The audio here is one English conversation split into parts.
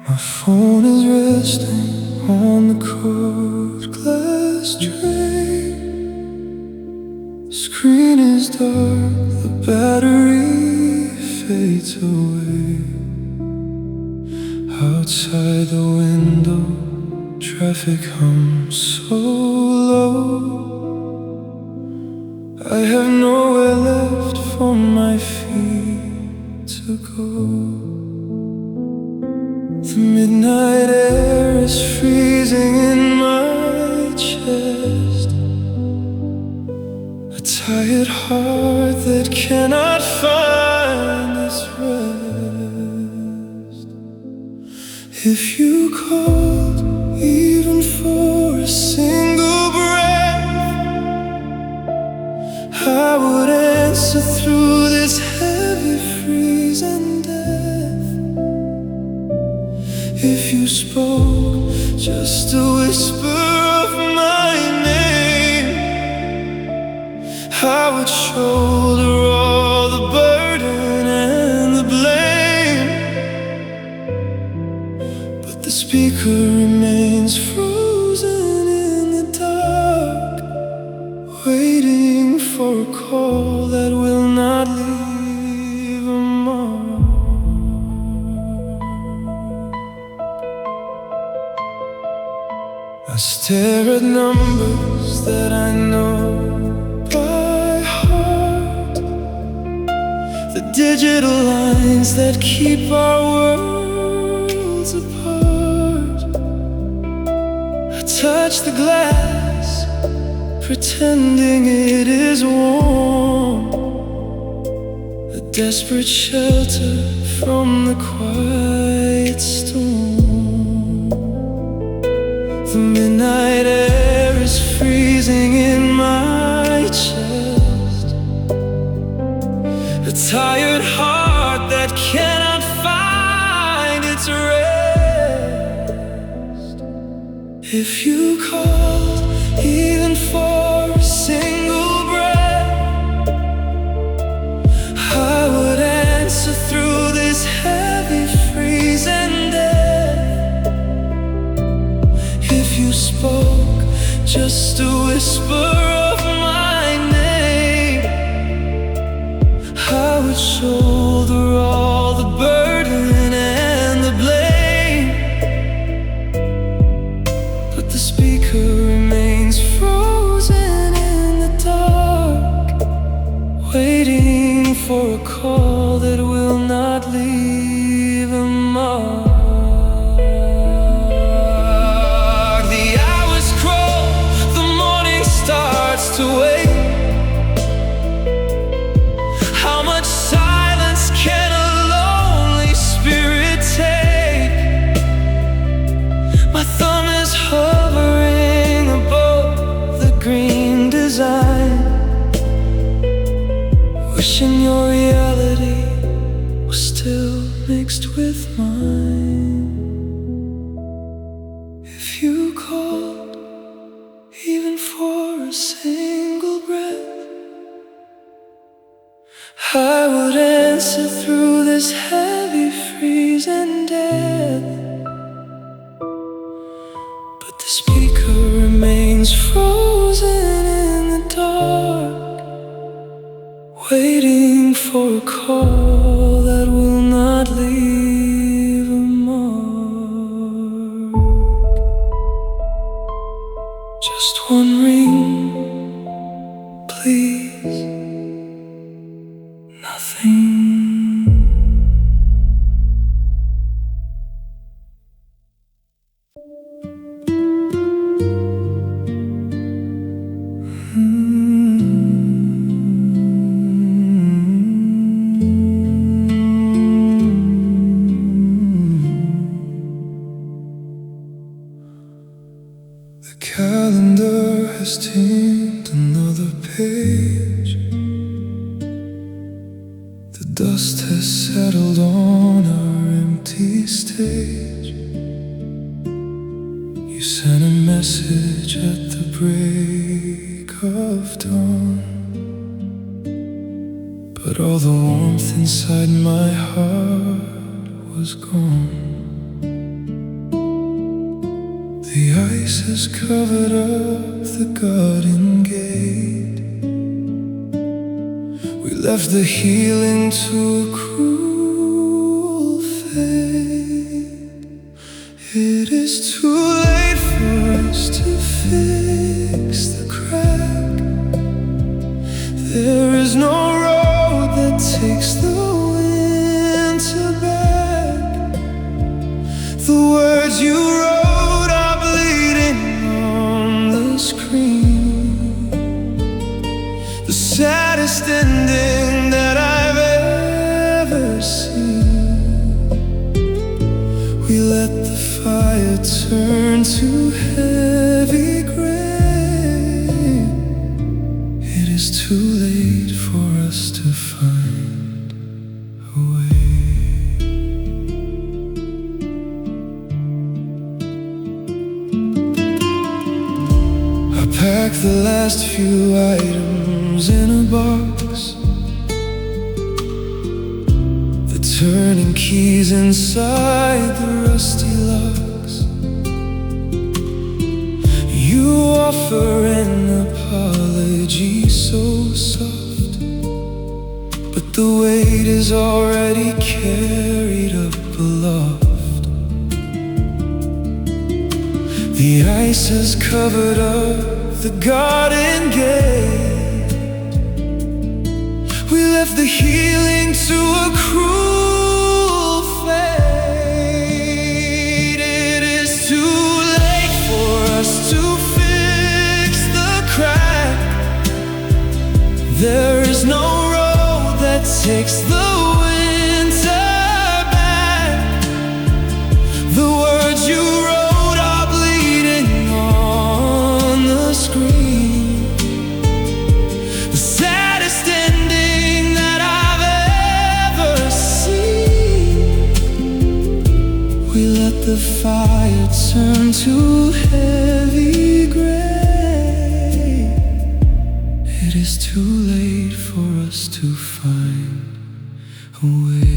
My phone is resting on the carved glass tray. Screen is dark, the battery fades away. Outside the window, traffic hums so low. I have nowhere left for my feet to go. The midnight air is freezing in my chest. A tired heart that cannot find its rest. If you called even for a single breath, I would answer through this heavy freezing death. If you spoke just a whisper of my name, I would shoulder all the burden and the blame. But the speaker remains frozen in the dark, waiting for a call that will not leave a mark. I stare at numbers that I know by heart, the digital lines that keep our worlds apart. I touch the glass, pretending it is warm, a desperate shelter from the quiet storm. The midnight air is freezing in my chest. A tired heart that cannot find its rest. If you called even for a single breath, I would answer through this heavy freezing death. If you spoke just a whisper of my name, I would shoulder all the burden and the blame. But the speaker remains frozen in the dark, waiting for a call that will not leave a mark. To wait. How much silence can a lonely spirit take? My thumb is hovering above the green design, wishing your reality was still mixed with mine. If you called even for a single breath, I would answer through this heavy freezing death. But the speaker remains frozen in the dark, waiting for a call that will not leave a mark. Just one ring, please, nothing. The calendar has turned another page. The dust has settled on our empty stage. You sent a message at the break of dawn, but all the warmth inside my heart was gone. ice has covered up the garden gate. We left the healing to a cruel fate. It is too late for us to fix the crack. There is no road that takes the winter back. The words you wrote are bleeding on the screen. The saddest ending that I've ever seen. We let the fire turn to heavy gray. It is too late for us to find a way. I packed the last few items in a box, the turning keys inside the rusty locks. You offer an apology so soft, but the weight is already carried up aloft. The ice has covered up the garden gate. We left the healing to a cruel fate. It is too late for us to fix the crack. There is no road that takes the winter back. The words you wrote are bleeding on the screen. The saddest ending that I've ever seen. We let the fire turn to heavy gray. It is too late for us to find a way.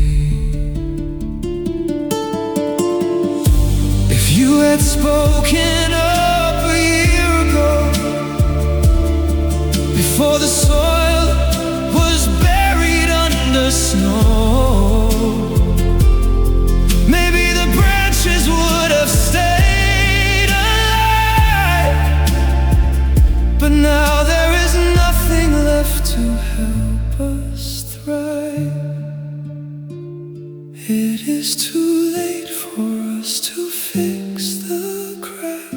If you had spoken up a year ago, before the soil was buried under snow, maybe the branches would have stayed alive. But now there is nothing left to help us thrive. It is too late for us to fix the crack.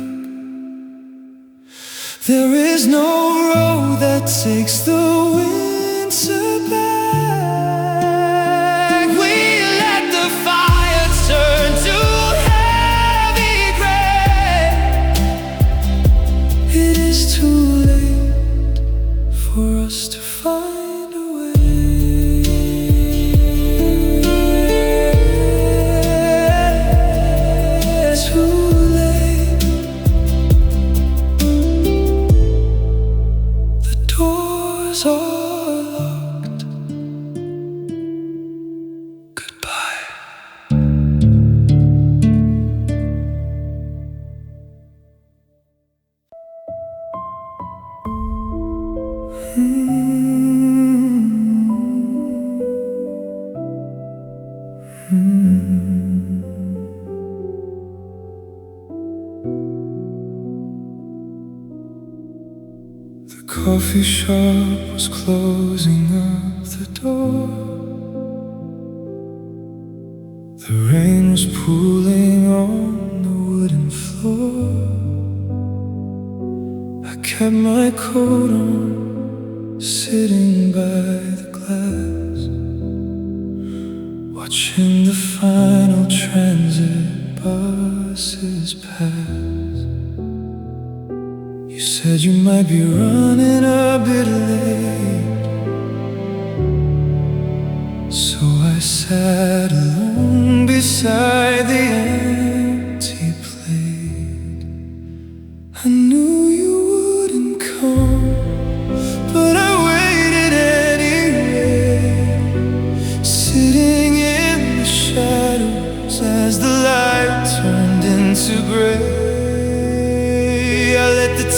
There is no road that takes the winter back. We let the fire turn to heavy gray. It is too late for us to find a way. Too late. The doors are locked. Goodbye. The coffee shop was closing up the door. The rain was pooling on the wooden floor. I kept my coat on, sitting by the glass, watching the final transit buses pass. You said you might be running a bit late, so I sat alone beside the empty plate. I knew you wouldn't come, but I waited anyway, sitting in the shadows as the light turned into gray.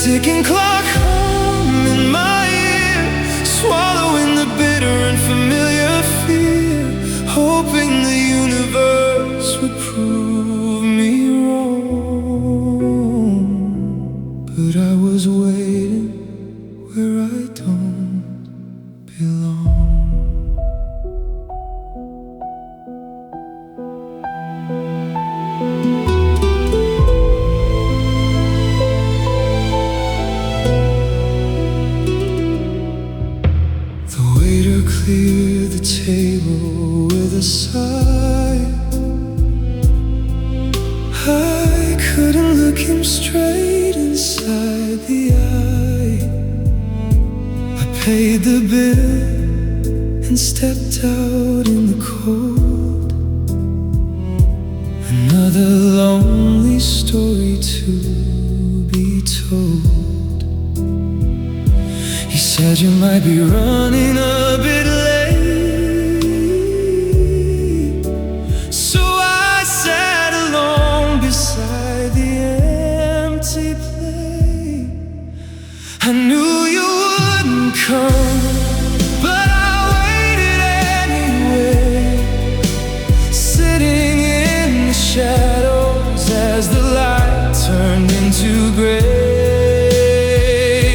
ticking clock hum in my ear, swallowing the bitter and familiar fear, hoping the universe would prove me wrong. But I was waiting where I don't belong. Clear the table with a sigh. I couldn't look him straight inside the eye. I paid the bill and stepped out in the cold. Another lonely story to be told. He said you might be running a bit late, so I sat alone beside the empty plate. I knew you wouldn't come, but I waited anyway, sitting in the shadows as the light turned into gray.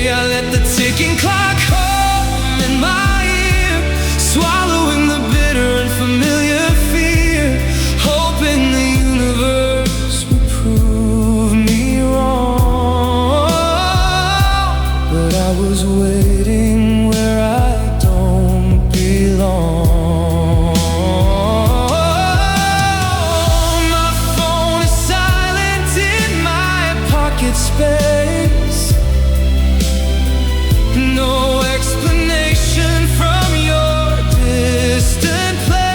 I let the ticking clock hum in my ear, swallowing the bitter and familiar fear, hoping the universe would prove me wrong. But I was waiting where I don't belong. My phone is silent in my pocket space. No explanation from your distant place.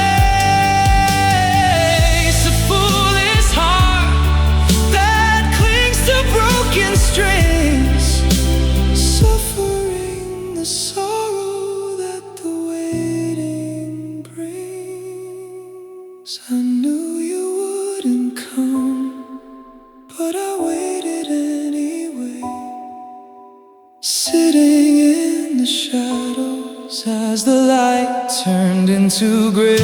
A foolish heart that clings to broken strings, suffering the sorrow that the waiting brings. I knew you wouldn't come, but I waited anyway, sitting in the shadows as the light turned into gray,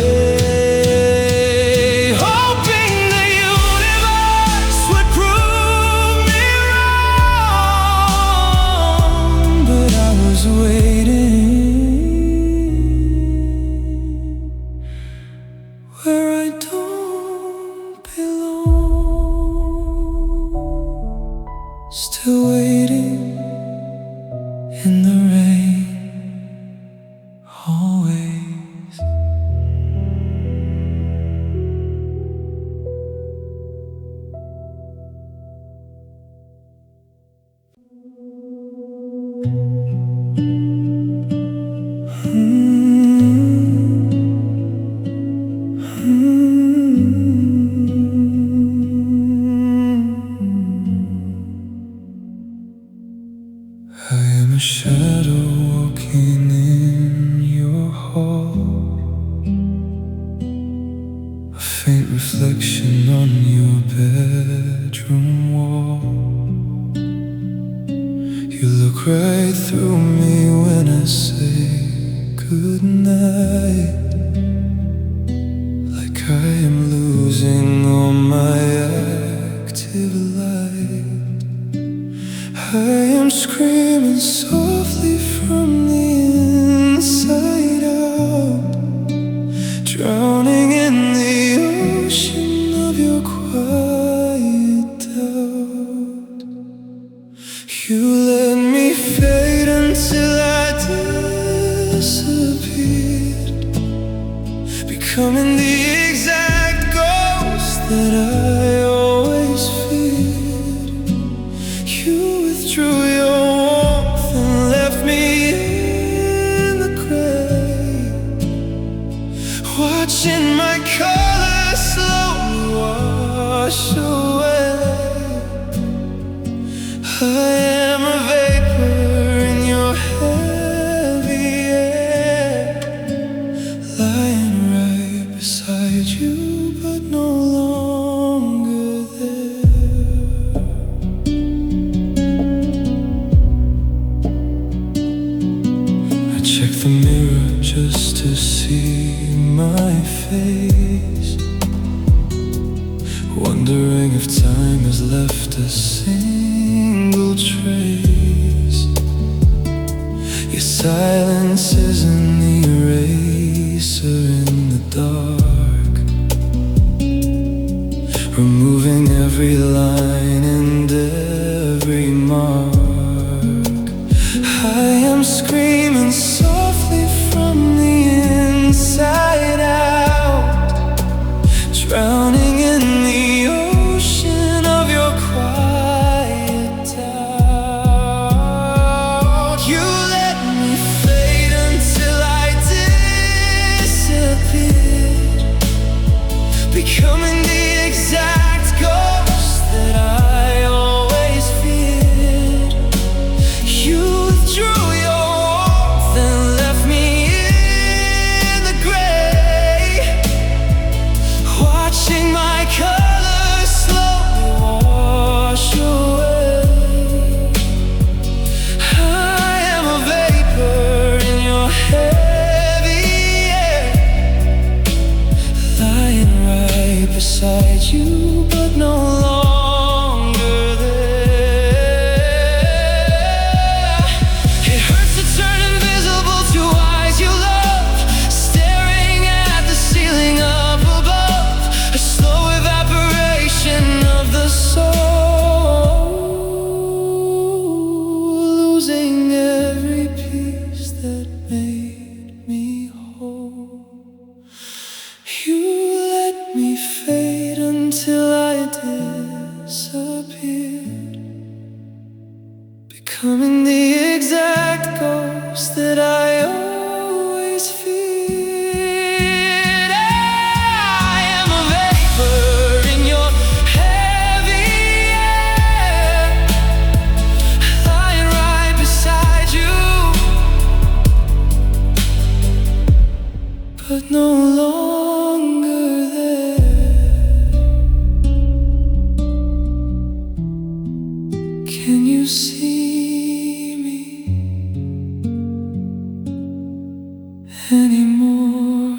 hoping the universe would prove me wrong. But I was waiting where I don't belong. Still waiting in the rain, always. I am a shadow walking in your hall, a faint reflection on your bedroom wall. You look right through me when I say goodnight, like I am losing all my active light. I am screaming softly from the inside out, drowning in the ocean of your quiet doubt. You let me fade until I disappeared, becoming the exact ghost that I always feared. You withdrew your warmth and left me in the grave, watching my colors slowly wash away. I am a vapor in your heavy air, lying right beside you, but no longer there. wondering if time has left a single trace. Your silence is an eraser in the dark, removing every line and every mark. I am screaming softly from the inside out, drowning in the ocean of your quiet doubt. You let me fade until I disappeared, becoming the exact ghost that I always feared. You withdrew your warmth and left me in the gray, watching my colors slowly wash away. I am a vapor in your heavy air, lying right beside you, but no longer there. It hurts to turn invisible to eyes you love, staring at the ceiling up above, a slow evaporation of the soul, losing every piece that made me whole. You let me fade until I disappeared, becoming the exact ghost that I always feared. I am a vapor in your heavy air, lying right beside you, but no longer there. Can you see me anymore?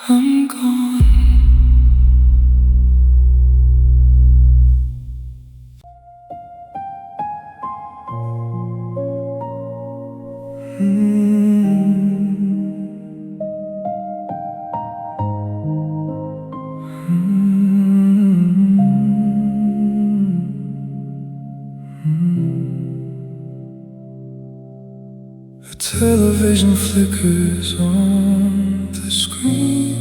I'm gone. The television flickers on the screen,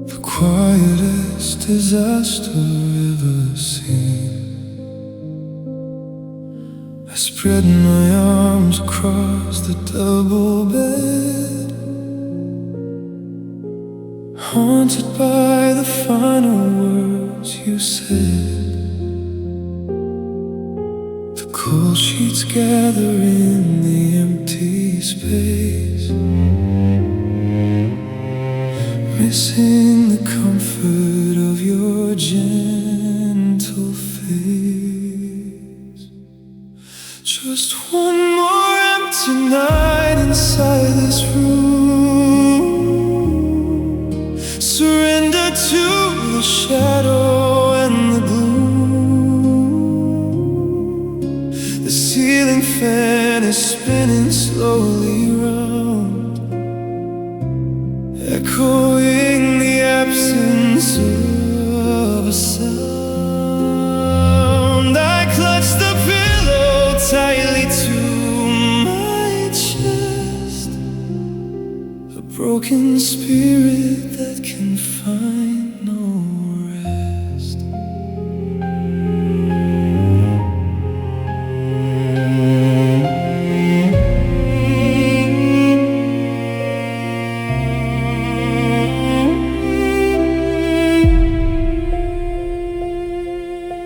the quietest disaster ever seen. I spread my arms across the double bed, haunted by the final words you said. Cold sheets gather in the empty space, missing the comfort of your gentle face. Just one more empty night inside this room, surrender to the shadow and the gloom. The ceiling fan is spinning slowly round, echoing the absence of a sound. I clutch the pillow tightly to my chest, a broken spirit that can find no rest.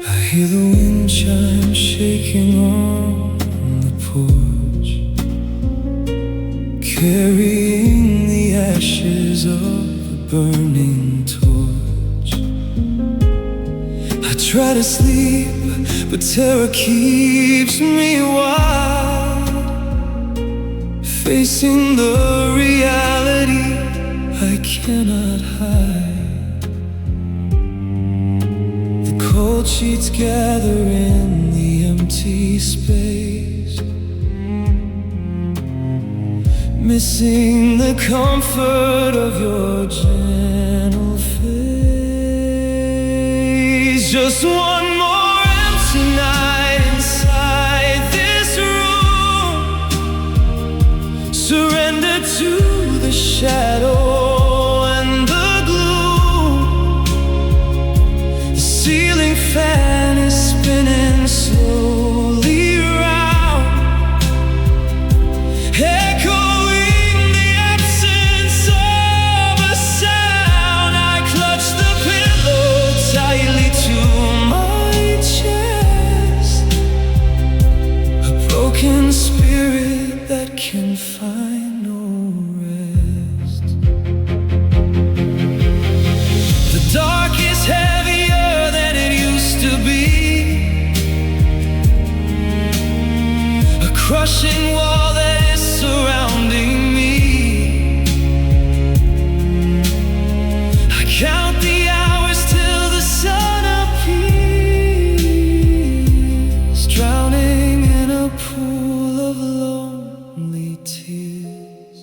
I hear the wind chime shaking on the porch, carrying the ashes of a burning torch. I try to sleep, but terror keeps me wide, facing the reality I cannot hide. sheets gather in the empty space, missing the comfort of your gentle face. Just one more empty night inside this room, surrender to the shadow and the gloom. The ceiling fan is spinning slowly round, echoing the absence of a sound. I clutch the pillow tightly to my chest, a broken spirit that can find no rest. The dark is heavier than it used to be, a crushing wall that is surrounding me. I count the hours till the sun appears, drowning in a pool of lonely tears.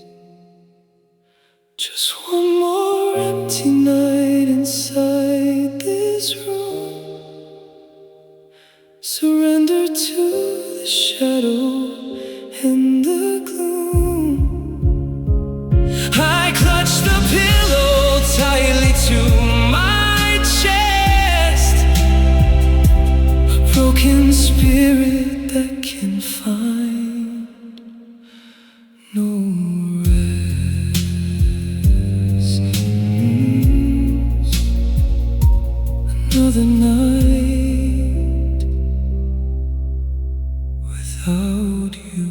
Just one more empty night inside this room, surrender to the shadow and the gloom. I clutch the pillow tightly to my chest, a broken spirit that can find no rest. Another night without you.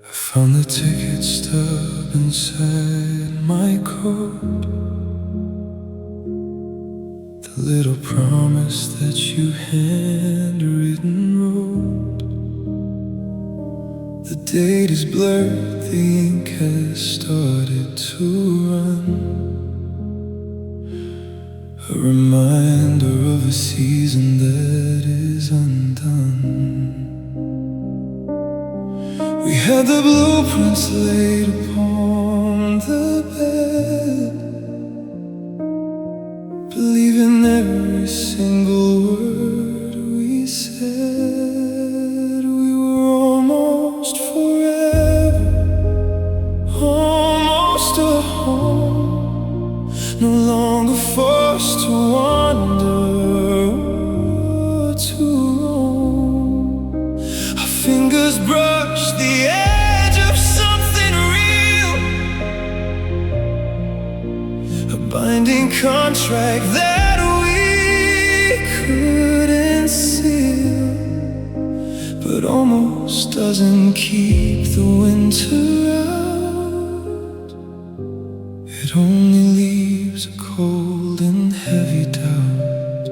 I found the ticket stub inside my coat, the little promise that you handwritten wrote. The date is blurred, the ink has started to run, a reminder of a season that is undone. We had the blueprints laid upon the bed, believing every single word we said. We were almost forever, almost a home, no longer forced to wander or to roam. Our fingers brush the edge of something real, a binding contract that we couldn't seal, but almost doesn't keep the winter out. It only leaves a cold and heavy doubt.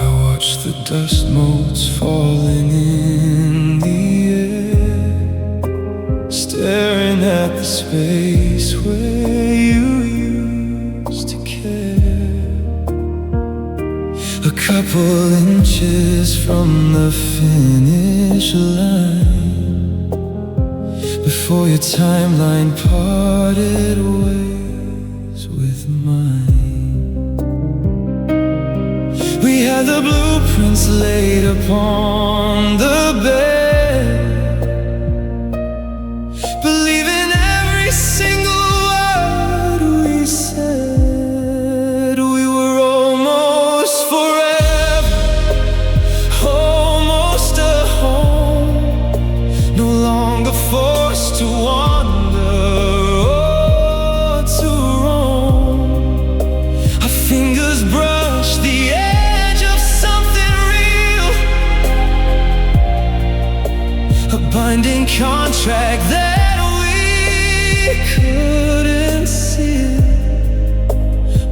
I watch the dust motes falling in the air, staring at the space where you used to care. A couple inches from the finish line, before your timeline parted ways with mine. We had the blueprints laid upon the bed, believing every single word we said. We were almost forever, almost a home, no longer forced to wander or to roam. Our fingers brush the edge of something real, binding contract that we couldn't seal,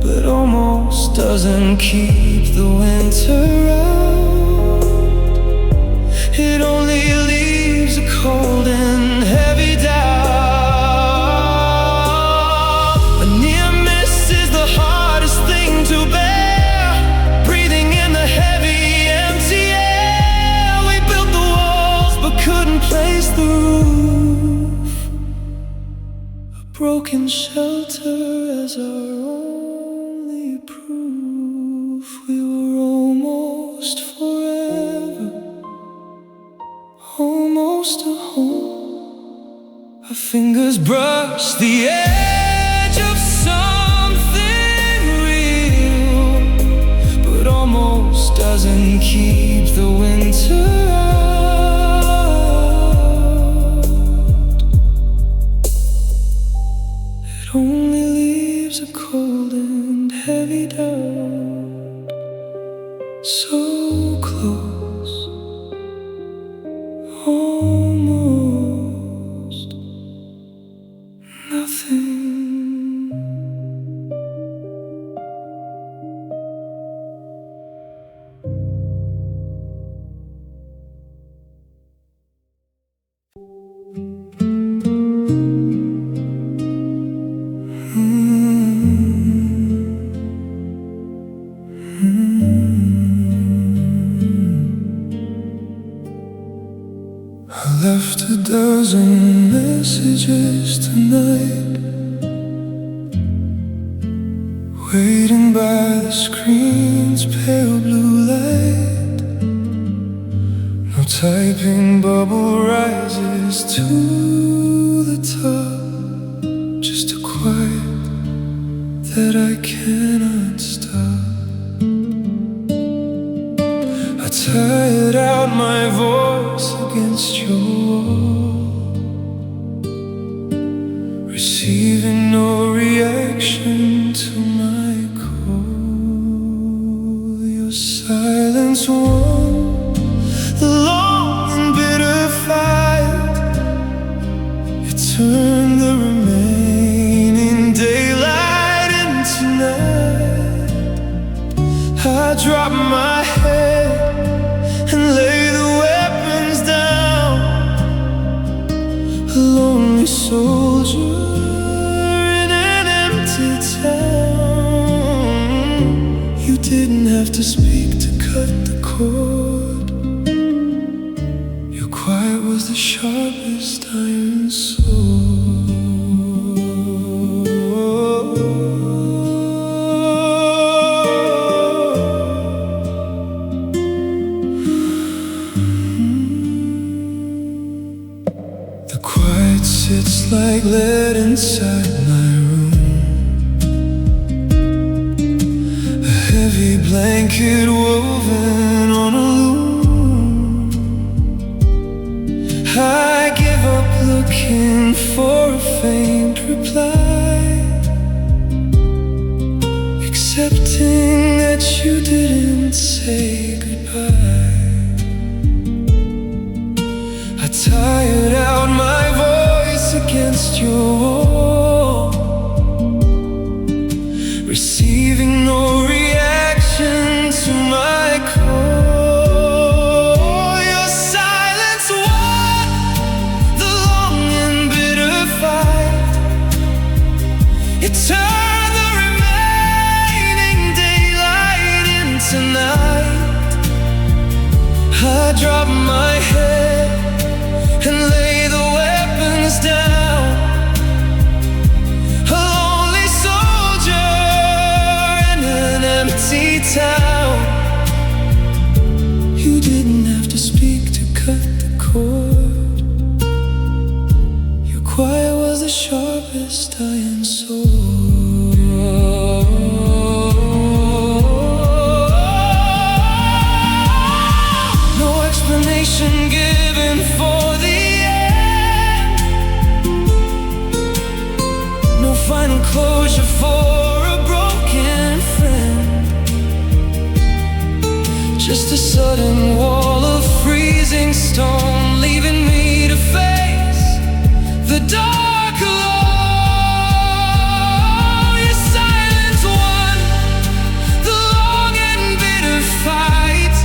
but almost doesn't keep the winter out. It only leaves a cold and heavy doubt. A near miss is the hardest thing to bear, breathing in the heavy, empty air. We built the walls but couldn't place the roof, a broken shelter as our only proof. We were almost forever, almost a home. Our fingers brush the edge of something real, but almost doesn't keep the winter out. It only leaves a cold and heavy doubt. So close, almost nothing. I left a dozen messages tonight, waiting by the screen's pale blue light. No typing bubble rises to the top, just a quiet that I cannot stop. I tired out my voice against your wall, receiving no reaction to my call. Your silence won the long and bitter fight. It turned the remaining daylight into night. I dropped my head and lay the weapons down, a lonely soldier in an empty town. You didn't have to speak to cut the cord. Your quiet was the sharpest iron sword. It's like lead inside my room, a heavy blanket woven on a loom. I give up looking for a faint reply, accepting that you didn't say goodbye. I tired out my voice against your wall, receiving no reaction to my call. Your silence won the long and bitter fight. It turned the remaining daylight into night. I dropped my head and lay the weapons down, a lonely soldier in an empty town. You didn't have to speak to cut the cord. Your quiet was the sharpest iron sword. No explanation given for the final closure for a broken friend. Just a sudden wall of freezing stone, leaving me to the dark alone. Your silence won the long and bitter fight.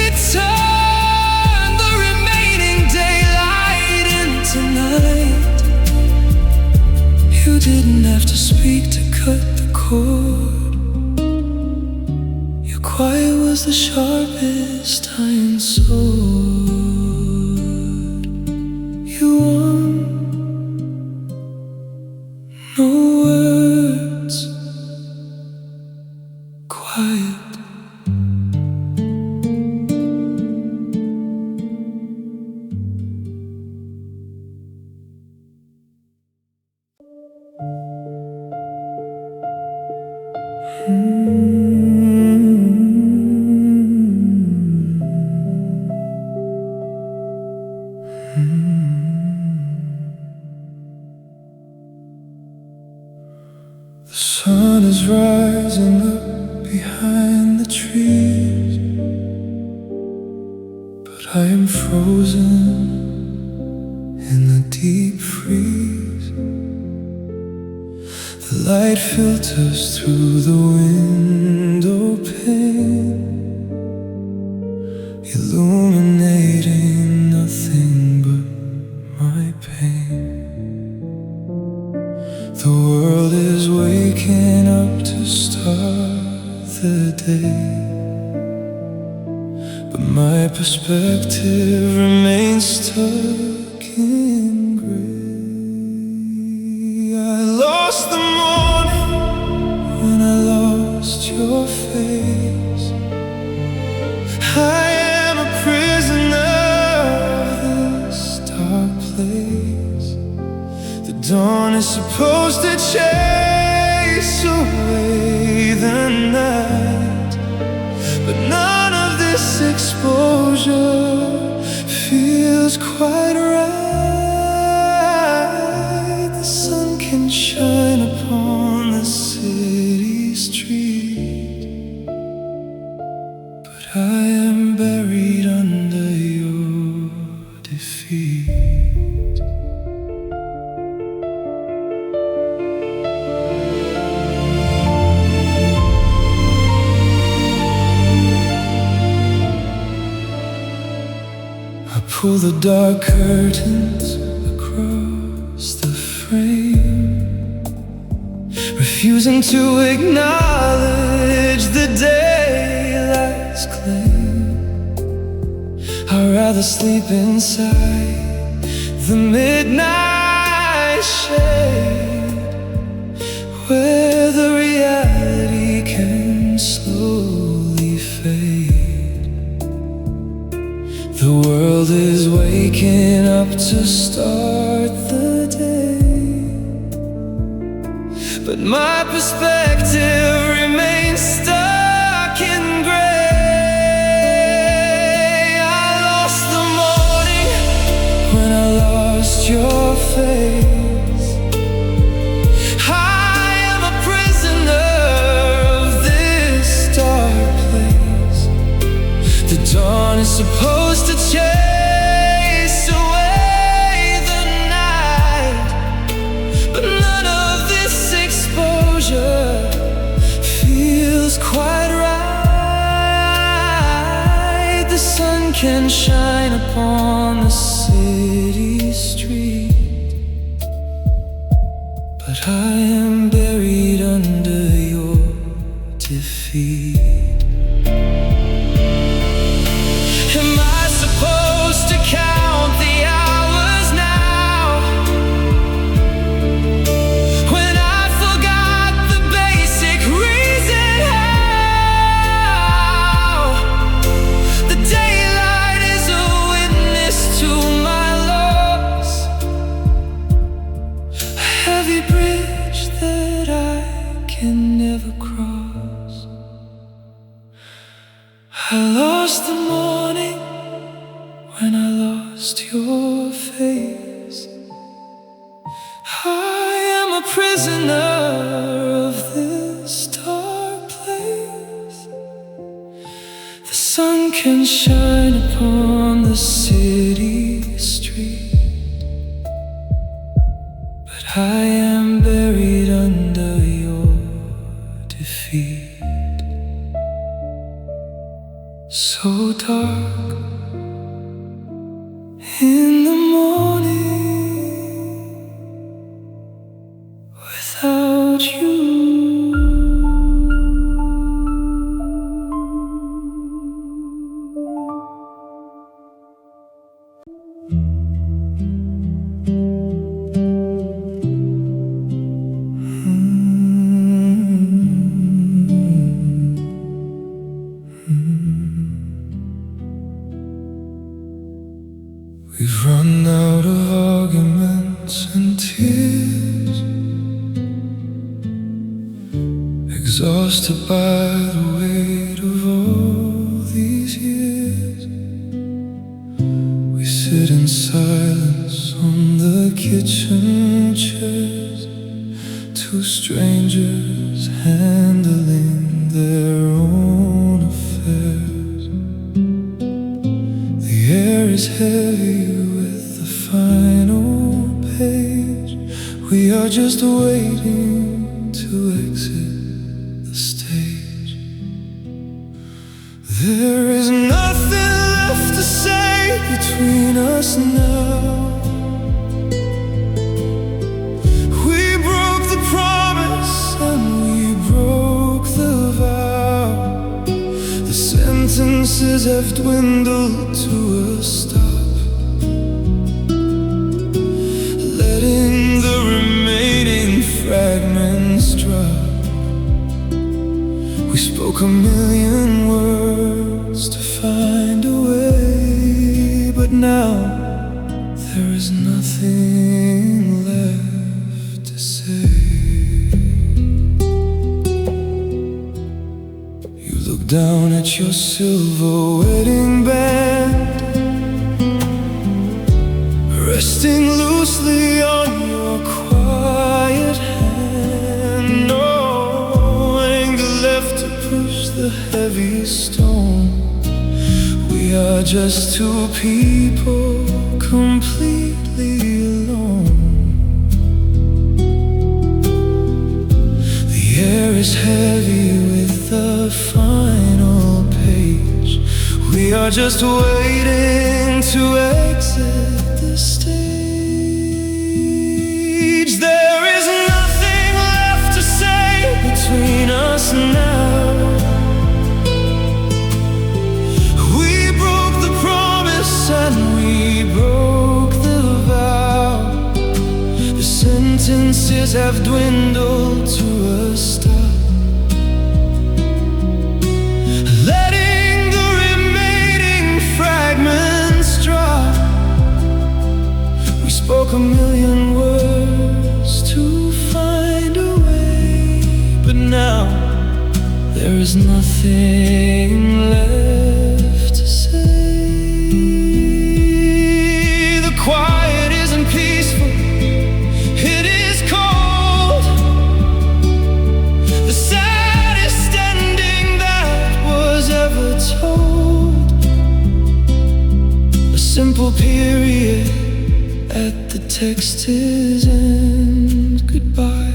It turned the remaining daylight into night. You didn't have to speak to cut the cord. Your quiet was the sharpest iron sword. You won, no words, quiet. The sun is rising up behind the trees, but I am frozen in the deep freeze. The light filters through the window pane, illuminating nothing but my pain. The world is waking up to start the day, but my perspective remains stuck in gray. I lost the morning when I lost your face. I am a prisoner of this dark place. The dawn is supposed to chase away the night, but none of this exposure feels quite right. The sun can shine upon the city street, but I am buried under your defeat. I pull the dark curtains across the frame, refusing to acknowledge the daylight's claim. I'd rather sleep inside the midnight shade, where the reality can slowly fade. The world is waking up to start the day, but my perspective remains stuck in gray. I lost the morning when I lost your face. I am a prisoner of this dark place. The dawn is supposed to chase away the night, but none of this exposure feels quite right. The sun can shine upon the city street, but I am buried under your defeat. Am I supposed to count the hours now, when I forgot the basic reason how? The daylight is a witness to my loss, a heavy bridge that I can never cross. I lost the morning when I lost your face. I am a prisoner of this dark place. The sun can shine upon the city street, heat. So dark in the morning without you. We've run out of arguments and tears, exhausted by the weight of all these years. We sit in silence on the kitchen chairs, two strangers handling their own affairs. The air is heavy with the final page. We are just waiting to exit the stage. There is nothing left to say between us now. We broke the promise and we broke the vow. The sentences have dwindled to a stop, letting the remaining fragments drop. We spoke a million words to find a way, but now there is nothing left to say. You look down at your silver wedding band, resting loosely on your quiet hand. No anger left to push the heavy stone. We are just two people completely alone. The air is heavy with the final page. We are just waiting to exit the stage. There is nothing left to say between us now. We broke the promise and we broke the vow. The sentences have dwindled to a stop, letting the remaining fragments drop. We spoke a million words to find a way, but now there is nothing left to say. The quiet isn't peaceful, it is cold. The saddest ending that was ever told. A simple period at the text's end. Goodbye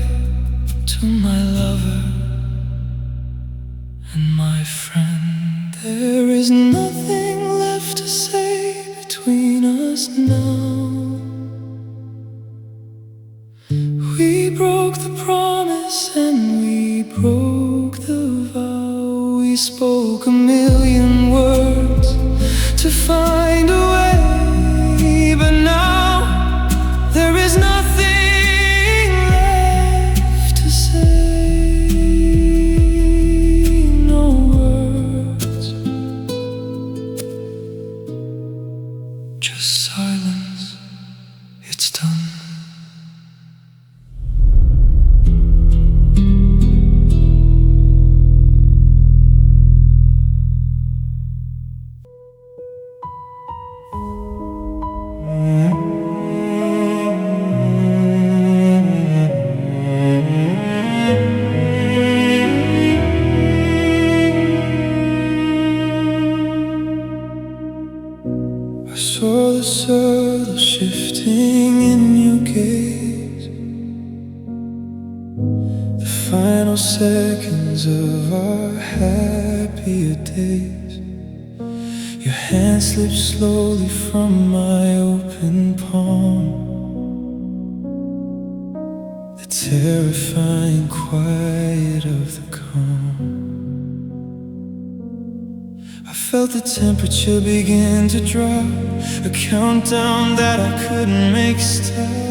to my lover and my friend. There is nothing left to say between us now. We broke the promise and we broke the vow. We spoke a million words to find a way, but now there is nothing left to say. No words, just silence. It's done. I saw the subtle shifting in your gaze, the final seconds of our happier days. Your hand slipped slowly from my open palm. The terrifying quiet of the calm. I felt the temperature begin to drop, a countdown that I couldn't make stop.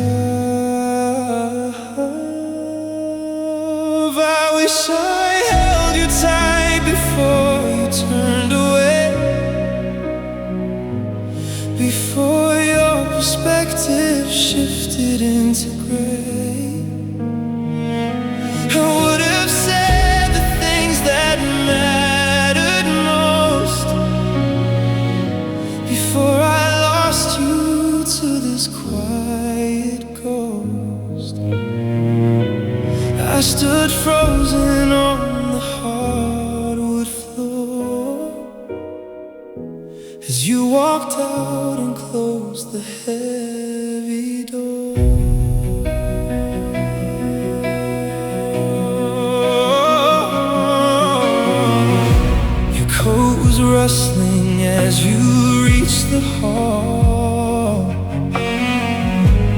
I wish I held you tight before you turned away, before your perspective shifted into gray. I would have said the things that mattered most before I lost you to this quiet ghost. I stood frozen on the hardwood floor as you walked out and closed the heavy door. Your coat was rustling as you reached the hall.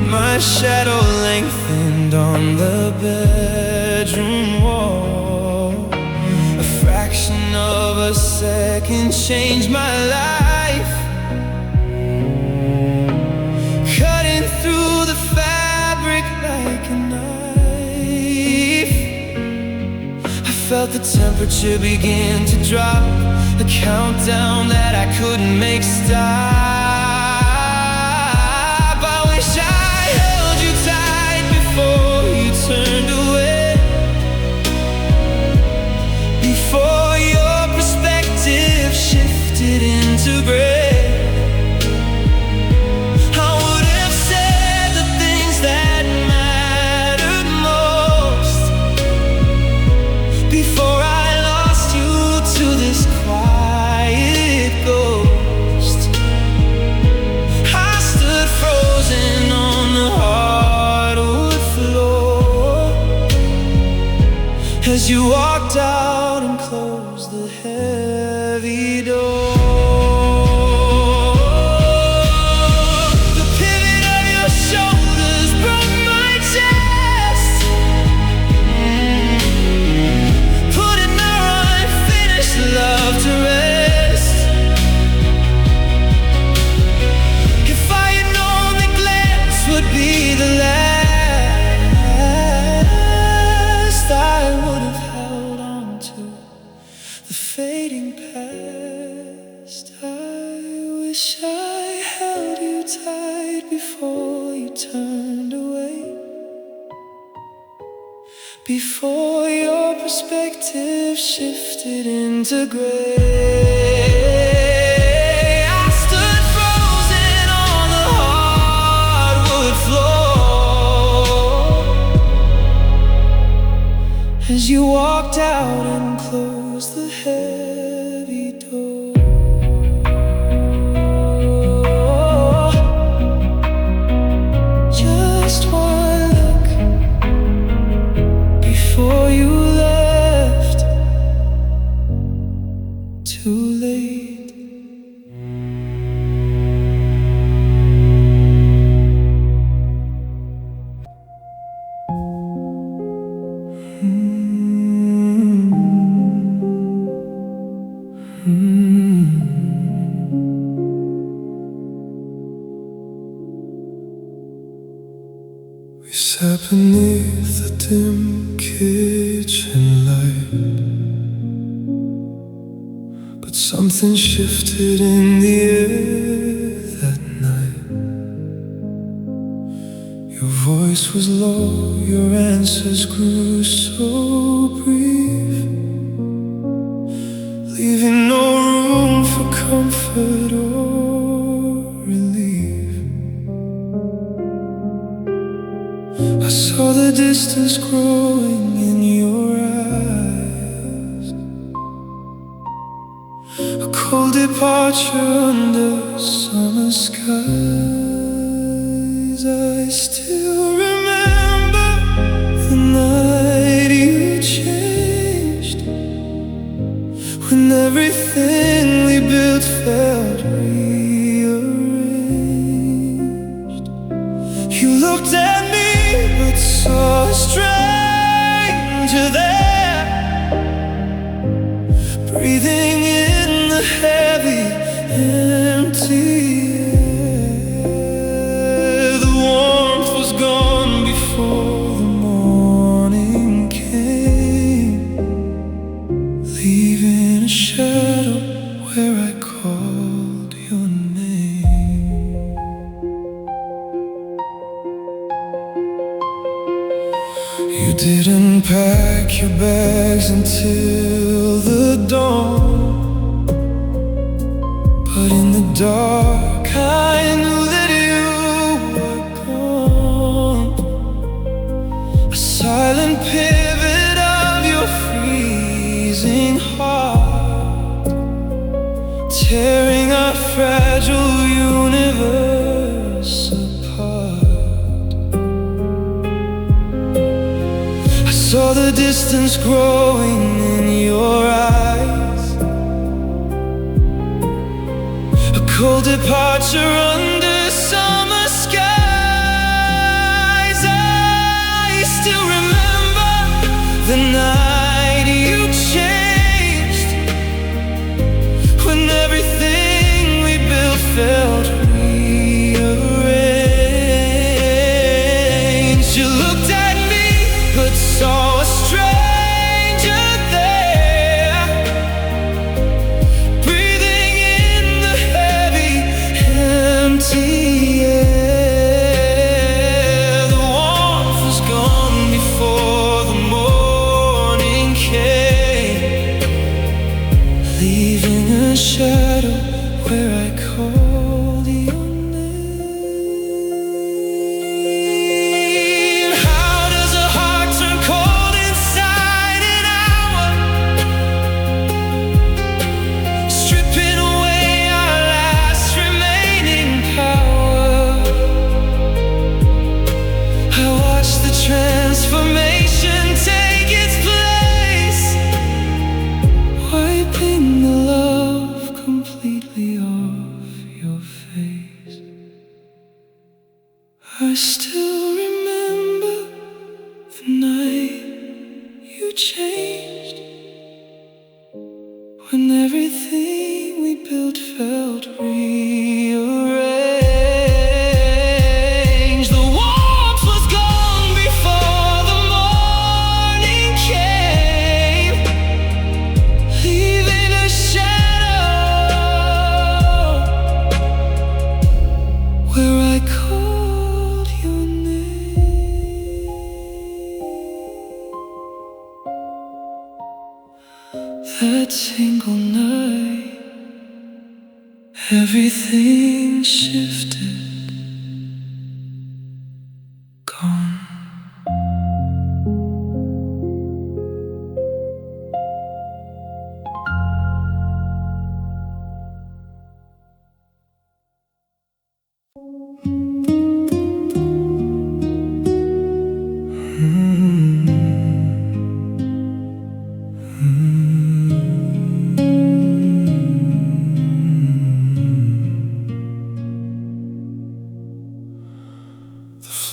My shadow lengthened on the bedroom wall. A fraction of a second changed my life, cutting through the fabric like a knife. I felt the temperature begin to drop, a countdown that I couldn't make stop. I wish I held you tight before you turned away, before your perspective shifted into gray. I would have said the things that mattered most before I lost you to this quiet ghost. I stood frozen on the hardwood floor as you walked out and closed the heavy door. The pivot of your shoulders broke my chest, putting our unfinished love to rest. If I had known the glance would be the last, I would have held on to the fading past. I wish I held you tight before you turned away, before your perspective shifted into gray. I stood frozen on the hardwood floor as you walked out and closed the heavy door. Just one look before you left, too late. We sat beneath the dim kitchen light, but something shifted in the air that night. Your voice was low, your answers grew so brief, leaving no room for comfort or relief. I saw the distance growing in your eyes, a cold departure under summer skies. I still remember the night you changed when everything we built felt rearranged. You looked at me but saw a stranger there, breathing in the heavy, empty air. The warmth was gone before the morning came, leaving a shadow where I called your name. You didn't pack your bags until the dawn, but in the dark I knew that you were gone. A silent pivot of your freezing heart, tearing our fragile universe apart. I saw the distance growing in your eyes, a cold departure under summer skies. I still remember the night you changed, when everything we built felt rearranged. You looked at me but saw a stranger there, breathing in the heavy, empty air. The warmth was gone before the morning came, leaving a shadow where I called your name. How does a heart turn cold inside an hour, stripping away our last remaining power? I watched the transformation take its place, wiping the love completely off your face. I still remember the night you changed, when everything we built felt rearranged. The warmth was gone before the morning came, leaving a shadow where I called your name. That single night, everything shifted, gone.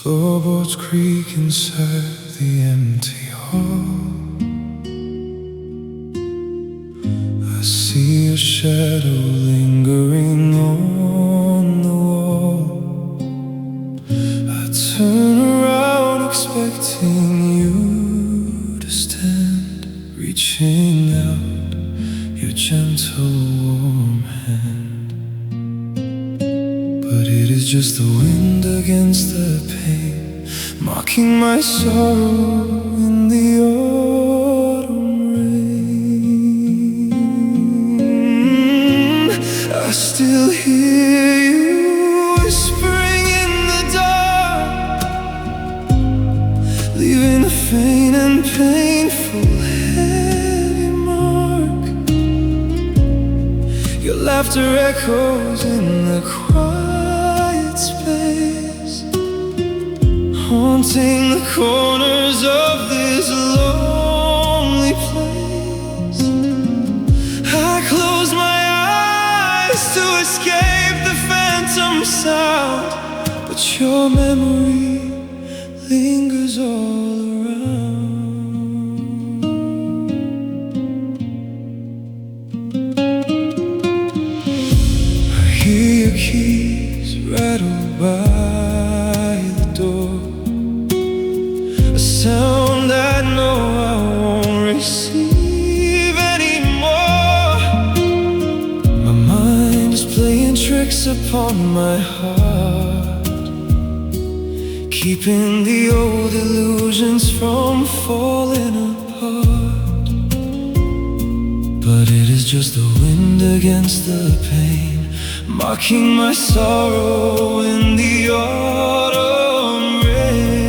Floorboards creak inside the empty hall. I see a shadow lingering on the wall. I turn around expecting you to stand, reaching out your gentle warm hand. But it is just the wind against the pain, mocking my sorrow in the autumn rain. I still hear you whispering in the dark, leaving a faint and painful heavy mark. Your laughter echoes in the quiet space, haunting the corners of this lonely place. I sound, but your memory lingers all around. I hear your keys rattle by the door, a sound I know I won't receive anymore. My mind is playing tricks upon my heart, keeping the old illusions from falling apart. But it is just the wind against the pain, mocking my sorrow in the autumn rain.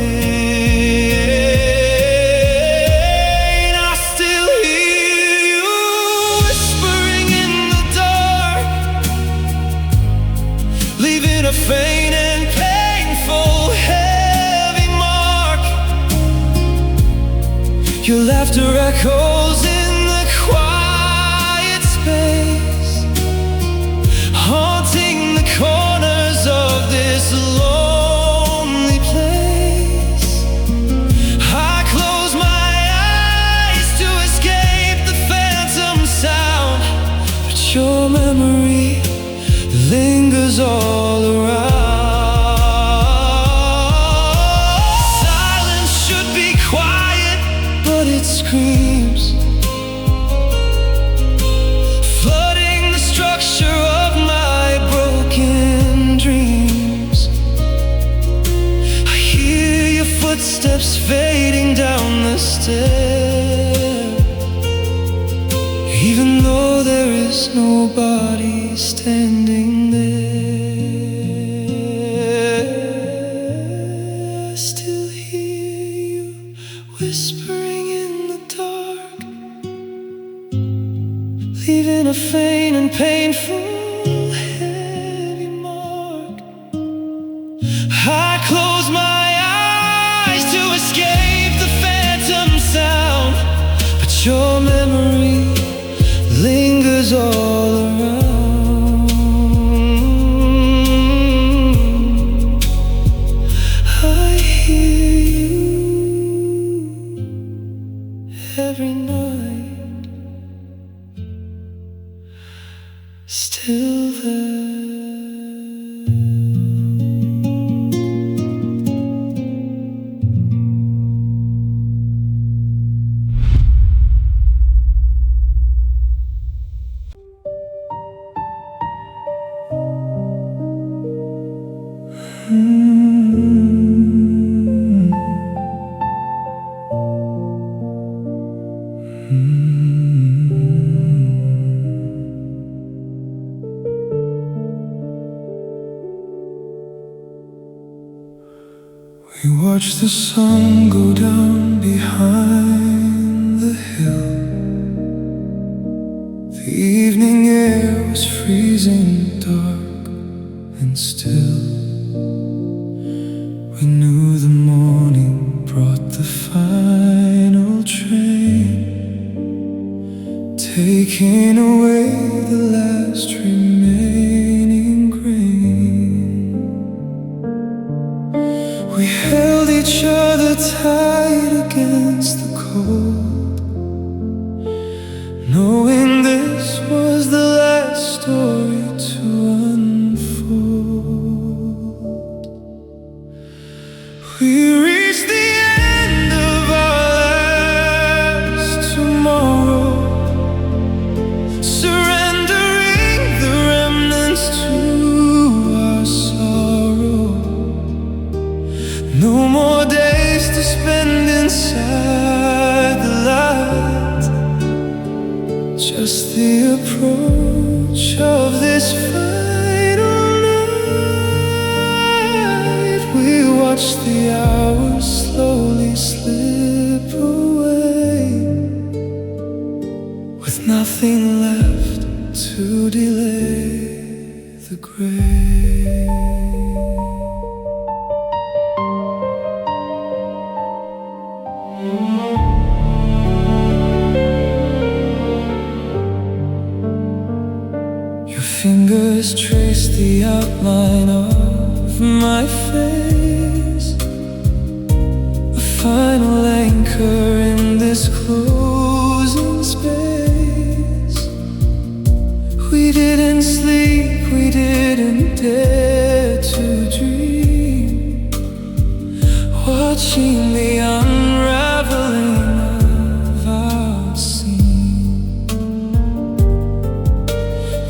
I still hear you whispering in the dark, leaving a faint and painful heavy mark. Your laughter echoes in the quiet space, haunting the corners of this lonely place. I close my eyes to escape the phantom sound, but your memory lingers all around. Silence should be quiet, but it screams, flooding the structure of my broken dreams. I hear your footsteps fading down the stair, even though there is nobody standing there. I still hear you whispering in the dark, leaving a faint and painful heavy mark. I close my eyes to escape the phantom sound, but your memory lingers all around. I hear you every night, still there. We watch the sun go down behind the hill. The evening air was freezing dark and still. We knew the morning brought the final train, taking away the last remaining grain. We held each other tight against the cold, knowing this was the last story to unfold. We reached the end of our last tomorrow, surrendering the remnants to our sorrow. No more days to spend inside the light, just the approach of this final night. We watch the hours slowly slip away, with nothing left to delay the grave. Your fingers trace the outline of my face, a final anchor in this closing space. We didn't sleep, we didn't dare to dream, watching the unraveling of our scene.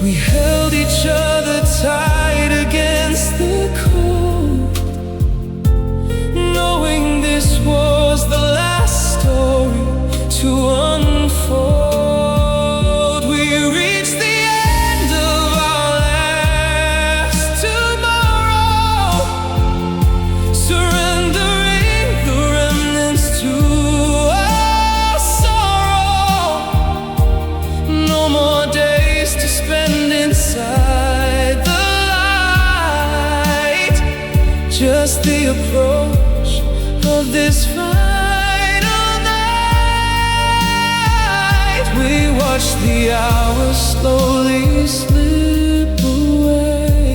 We held each other tight against the cold, knowing this was the last story to unfold. We reached the end of our last tomorrow, surrendering the remnants to our sorrow. No more days to spend inside the light, just the approach of this final night. We watch the hours slowly slip away,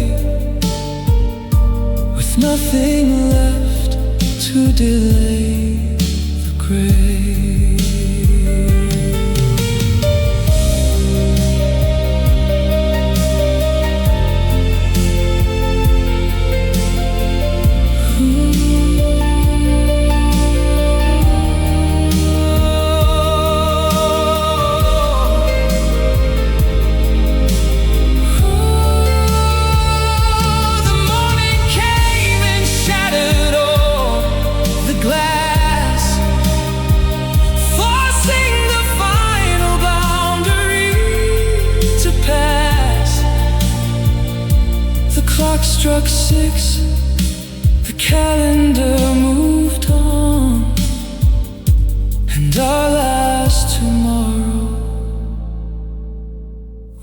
with nothing left to delay the grave. Struck 6, the calendar moved on, and our last tomorrow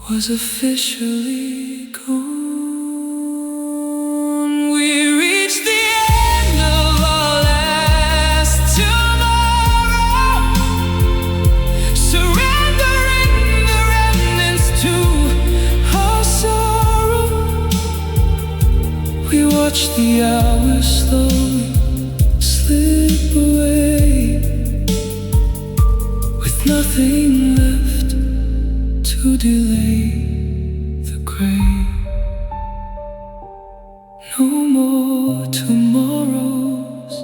was officially gone. We reached the end of our last tomorrow, surrendering the remnants to our sorrow. We watch the hours slowly slip away, with nothing left to delay the grave. No more tomorrows,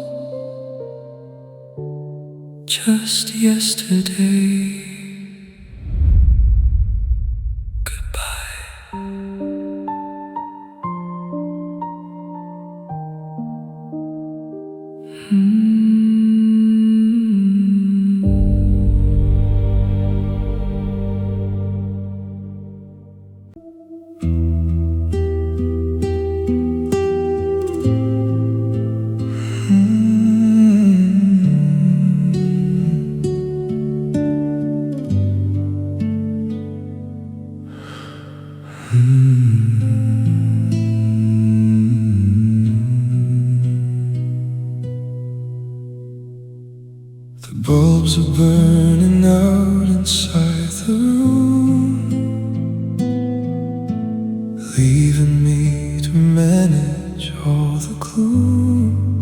just yesterday. Goodbye. The bulbs are burning out inside the room, leaving me to manage all the gloom.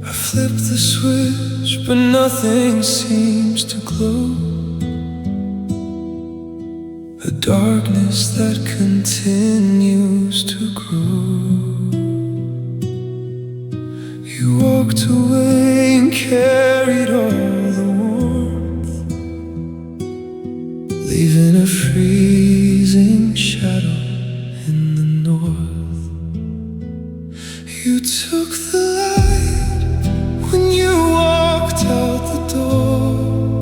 I flip the switch, but nothing seems to glow. A darkness that continues to grow. You walked away and carried all the warmth, leaving a freezing shadow in the north. You took the light when you walked out the door.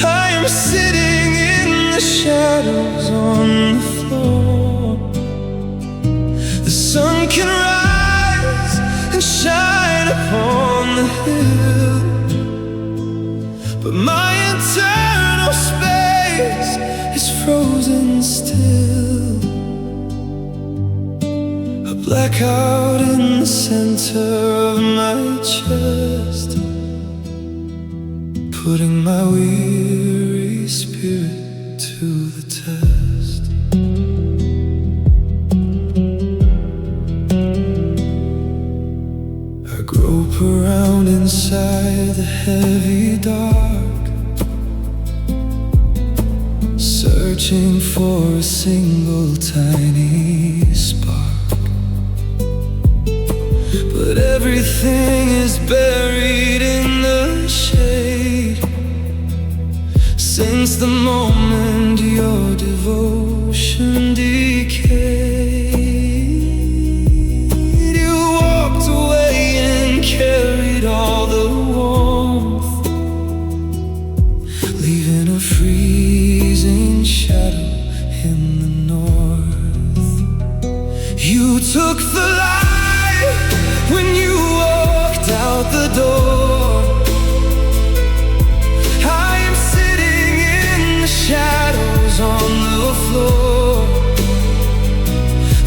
I am sitting in the shadows on the floor. The sun can rise and shine upon the hill, but my internal space is frozen still. A blackout in the center of my chest, putting my weary spirit to heavy dark, searching for a single tiny spark. But everything is buried in the shade since the moment your devotion decayed. You walked away and carried all the warmth, leaving a freezing shadow in the north. You took the light when you walked out the door. I am sitting in the shadows on the floor.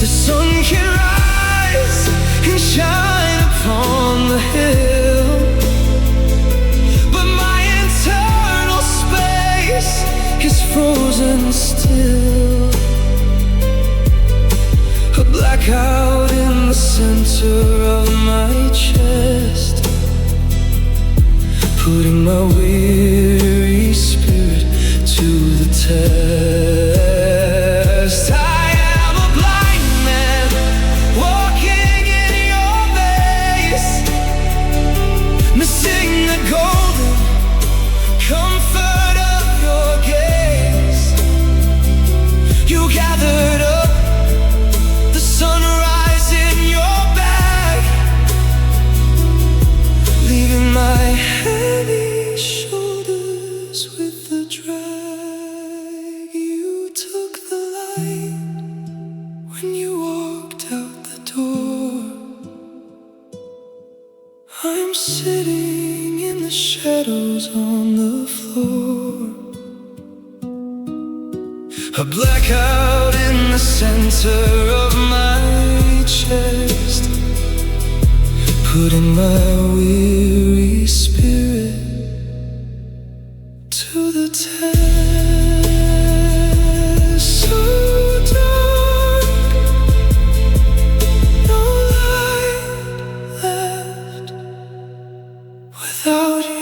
The sun can rise and shine upon the hill, but my internal space is frozen still. A blackout in the center of my chest, putting my weary spirit to the test. I am a blind man walking in your maze, missing the golden comfort of your gaze. You gathered up the sunrise in your bag, leaving my heavy shoulders with the drag. You took the light when you walked out the door. I'm sitting in the shadows on the floor. A blackout in the center of my chest, putting my weary spirit to the test. So dark, no light left without you.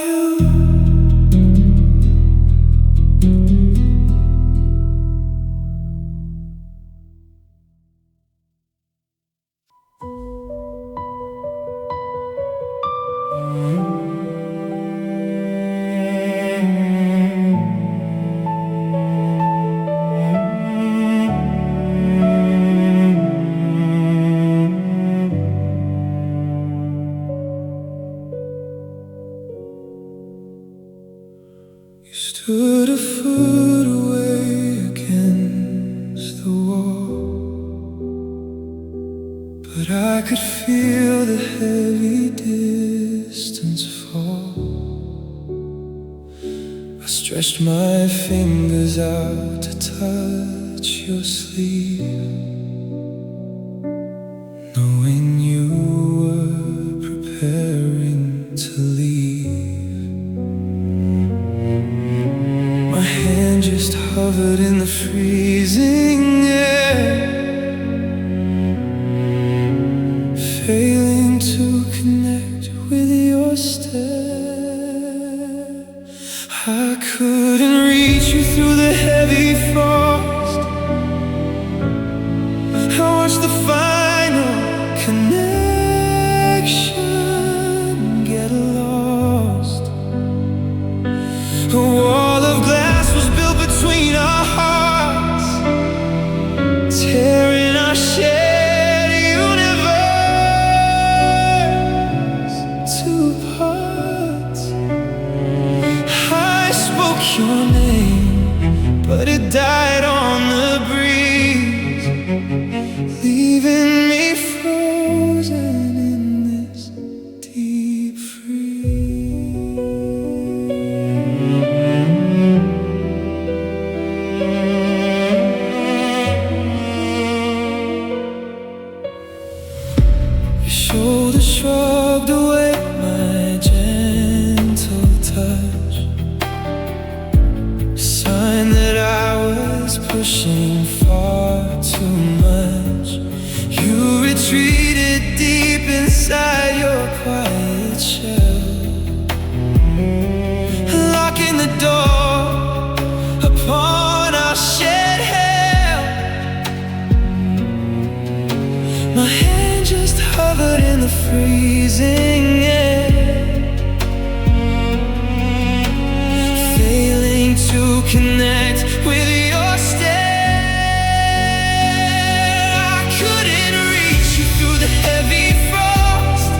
You stood a foot away against the wall, but I could feel the heavy distance fall. I stretched my fingers out to touch your sleeve, knowing you were preparing to leave. My hand just hovered in the freezing air, failing to connect with your stare. I couldn't reach you through the heavy frost. I watched the final connection get lost. A wall of glass was built between our hearts, tearing our shared universe to parts. I spoke your name, but it died on the breeze, leaving me frozen in this deep freeze. Your shoulders shrugged away my gentle touch, sign that I was pushing far too much. You retreated deep inside your quiet shell, losing it, failing to connect with your stare. I couldn't reach you through the heavy frost.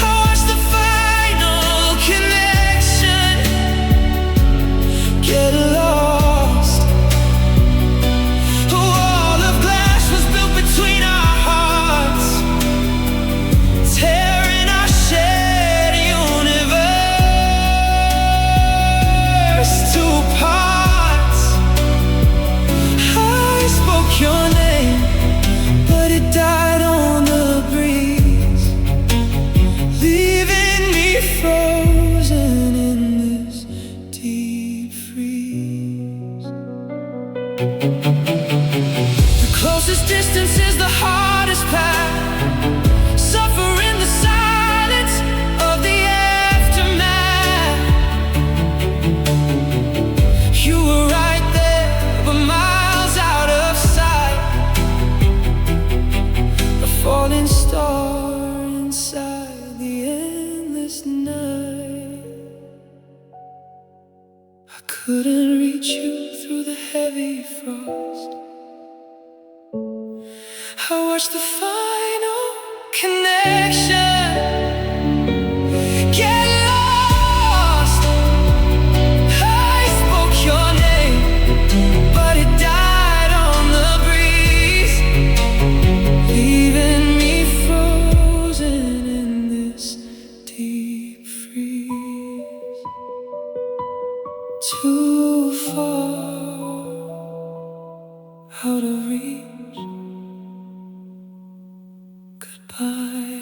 I watched the final connection get lost. A wall of glass was built between our hearts, tearing our shared universe to parts. I spoke your name, but it died on the breeze, leaving me frozen in this deep freeze. The closest distance is the hardest path, suffering the silence of the aftermath. You were right there, but miles out of sight, a falling star inside the endless night. I couldn't reach you through the heavy frost. I watched the final connection get lost. I spoke your name, but it died on the breeze, leaving me frozen in this deep freeze. Too far out of reach. Goodbye.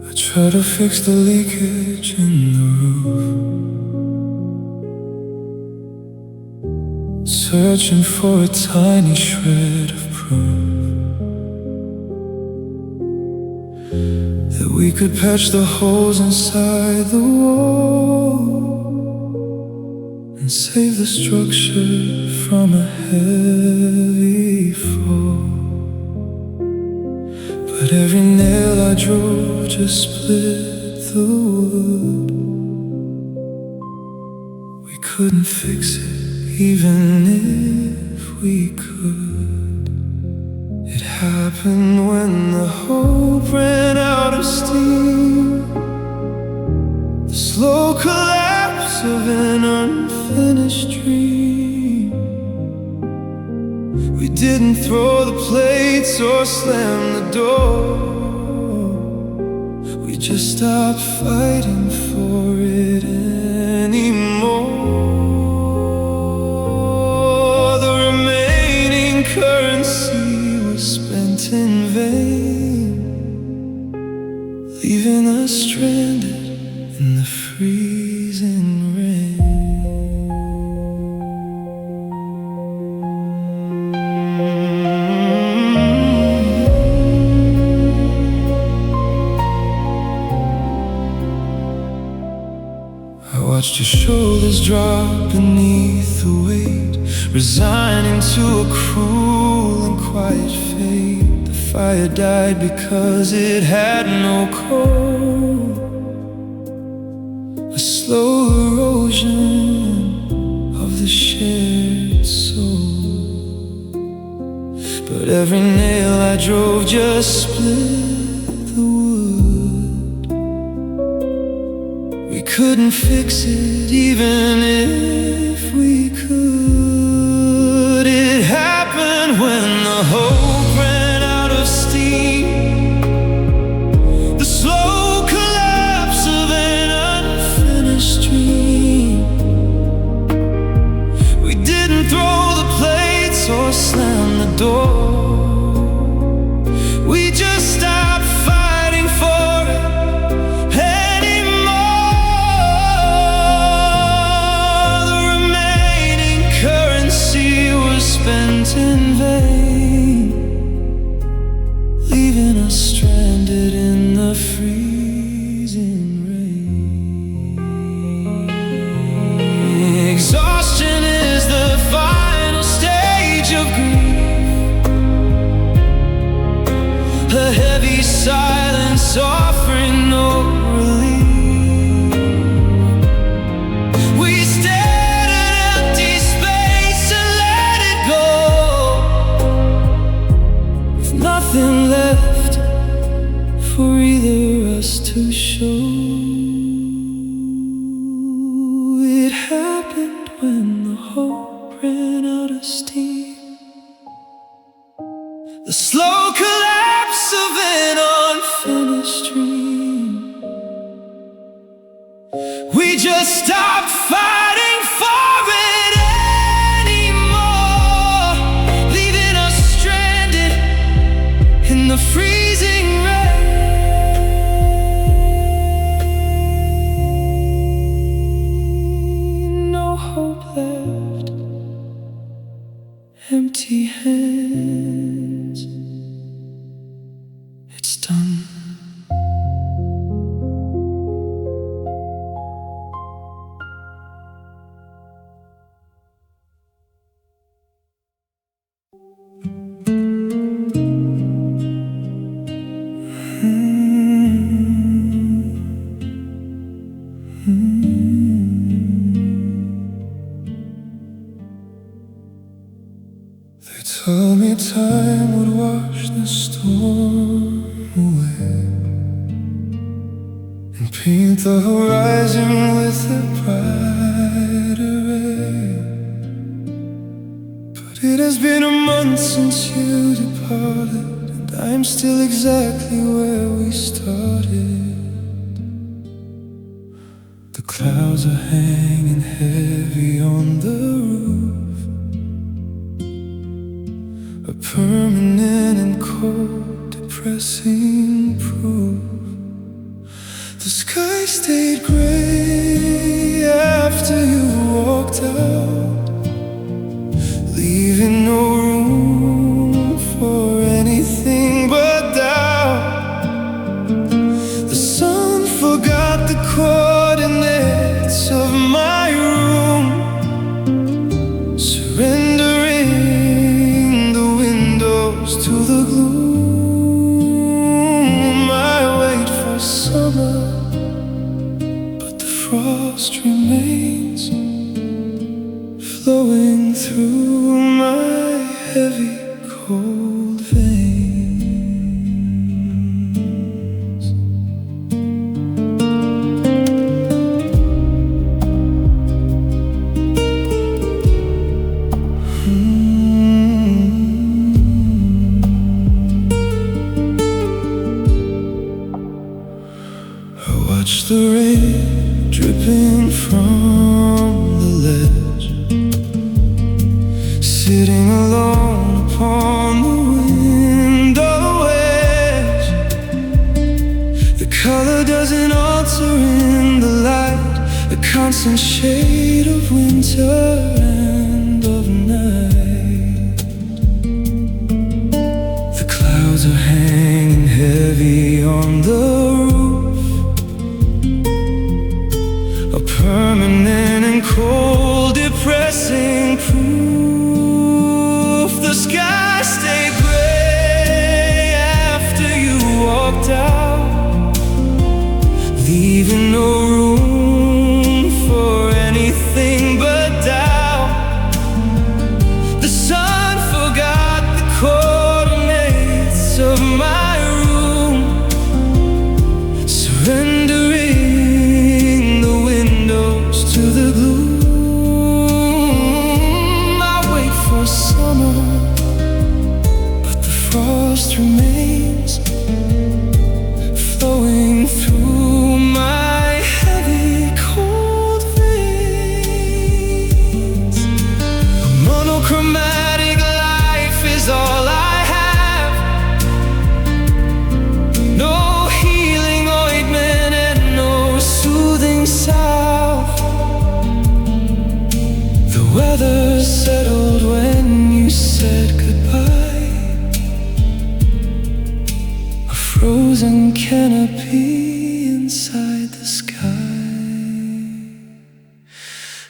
I try to fix the leakage in the roof, searching for a tiny shred of proof that we could patch the holes inside the wall and save the structure from a heavy fall. But every nail I drove just split the wood. We couldn't fix it, even if we could. It happened when the hope ran out of steam, the slow collapse of an unfinished dream. We didn't throw the plates or slam the door, we just stopped fighting for it anymore. The remaining currency was spent in vain, leaving us stranded in the freezing rain. Watched your shoulders drop beneath the weight, resigning to a cruel and quiet fate. The fire died because it had no coal, a slow erosion of the shared soul. But every nail I drove just split the wood. We couldn't fix it, even if we could. It happened when the hope ran out of steam, the slow collapse of an unfinished dream. We didn't throw the plates or slam the door, we just stopped fighting went in vain, leaving us stranded in the freezing rain. Exhaustion is the final stage of grief, a heavy silence offering no relief. We stared at empty space and let it go, with nothing left for either us to show. It happened when the hope ran out of steam, the slow collapse of an unfinished dream. We just stopped fighting for it anymore, leaving us stranded in the freezing rain. No hope left, empty hands. It's done. They told me time would wash the storm away and paint the horizon with a brighter ray. But it has been a month since you departed, and I'm still exactly where we started. The clouds are hanging heavy on the roof, a permanent and cold, depressing proof. The sky stayed gray after you walked out, leaving no room for anything but doubt. The sun forgot the coordinates of my room, surrendering to the gloom. I wait for summer, but the frost remains, flowing through my heavy, cold veins. Watch the rain dripping from the ledge, sitting alone upon the window edge. The color doesn't alter in the light, a constant shade of winter and of night. The clouds are hanging heavy on the permanent and cold, depressing proof. The sky stayed gray after you walked out, leaving no room for anything but doubt. The sun forgot the coordinates of my room, surrendering to the gloom. I wait for summer, but the frost remains, flowing through my heavy, cold veins. A monochromatic life is all I have, no healing ointment and no soothing salve.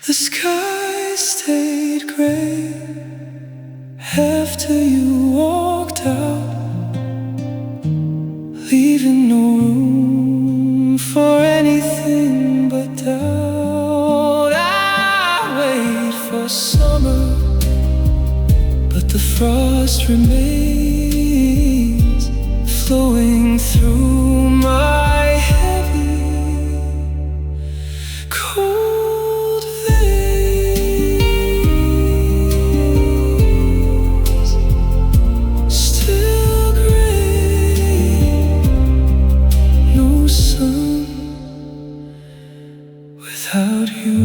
The sky stayed gray after you walked out, leaving no room for anything but doubt. I wait for summer, but the frost remains, flowing through my heavy, cold veins. Still gray, no sun without you.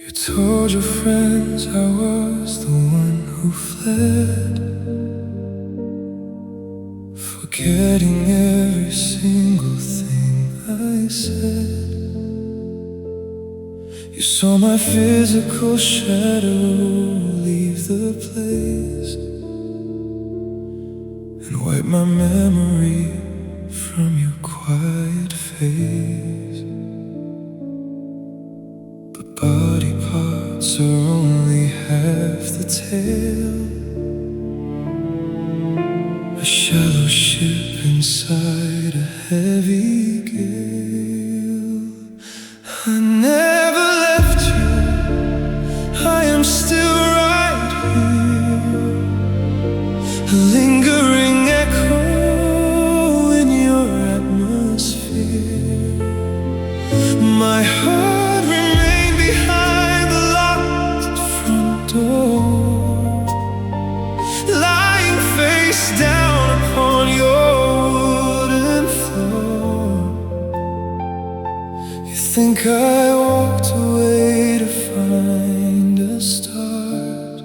You told your friends I was the one who fled, forgetting every single thing I said. You saw my physical shadow leave the place and wipe my memory from your quiet face. But body parts are only half the tale, a shallow ship inside a heavy gale. I never left you, I am still right here, a lingering echo in your atmosphere. My heart remained behind the locked front door, lying face down upon your wooden floor. You think I walked away to find a start,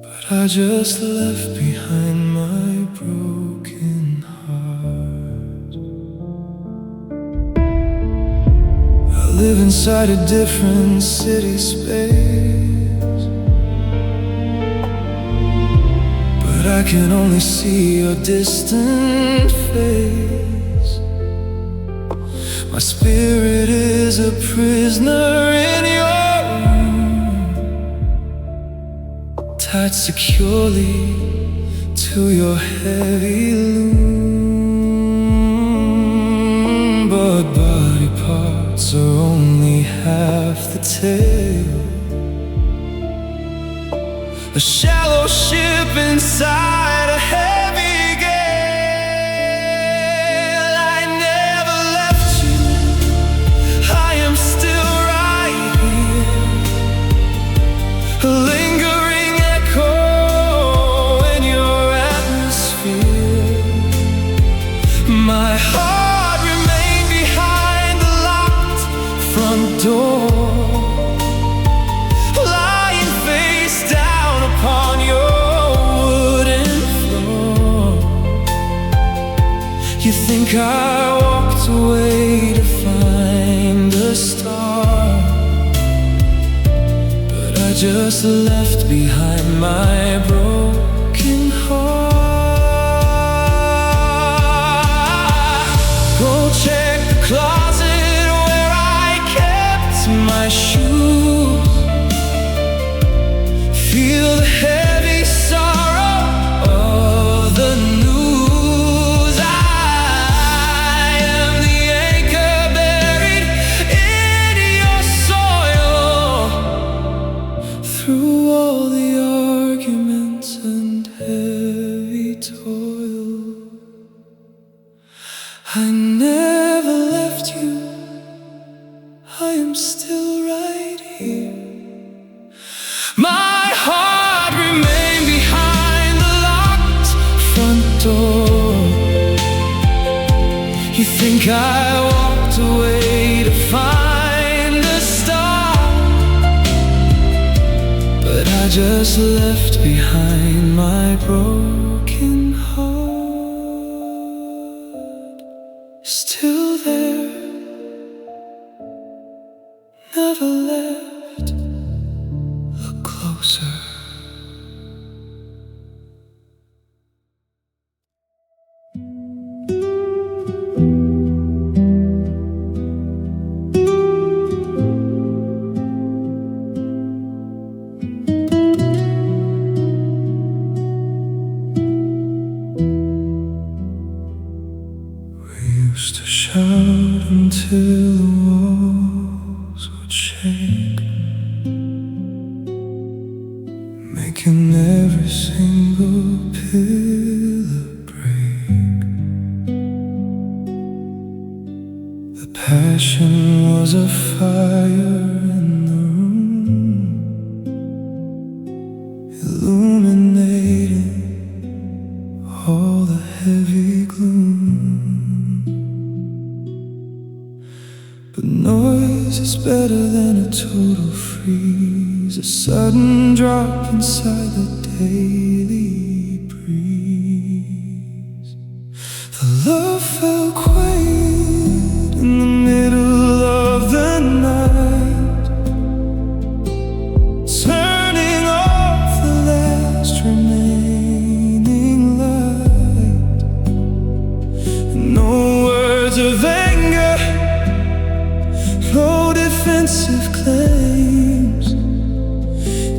but I just left behind my broken heart. I live inside a different city space, but I can only see your distant face. My spirit is a prisoner in your room, tied securely to your heavy loom. But body parts are only half the tale, a shallow ship inside a heavy gale. I never left you, I am still right here, a lingering echo in your atmosphere. My heart remained behind the locked front door, lying face down upon your wooden floor. You think I walked away to find a star, but I just left behind my broken heart. Go check the closet where I kept my shoes, feel the heavy sorrow of the news. I am the anchor buried in your soil, through all the arguments and heavy toil. I never left you, I am still right here. My heart remained behind the locked front door. You think I walked away to find a star, but I just left behind my broken heart. Still there, never left. Look closer. Used to shout until the walls would shake, making every single pillar break. The passion was a fire in the room, illuminating all the heavy gloom. But noise is better than a total freeze, a sudden drop inside the daily breeze. The love fell quiet in the middle of the night, turning off the last remaining light. No words of anger, no defensive claims,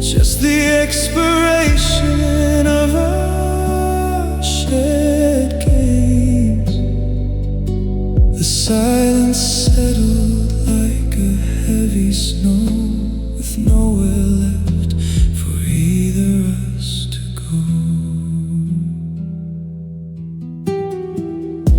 just the expiration of our shared games. The silence settled like a heavy snow, with nowhere left for either us to go.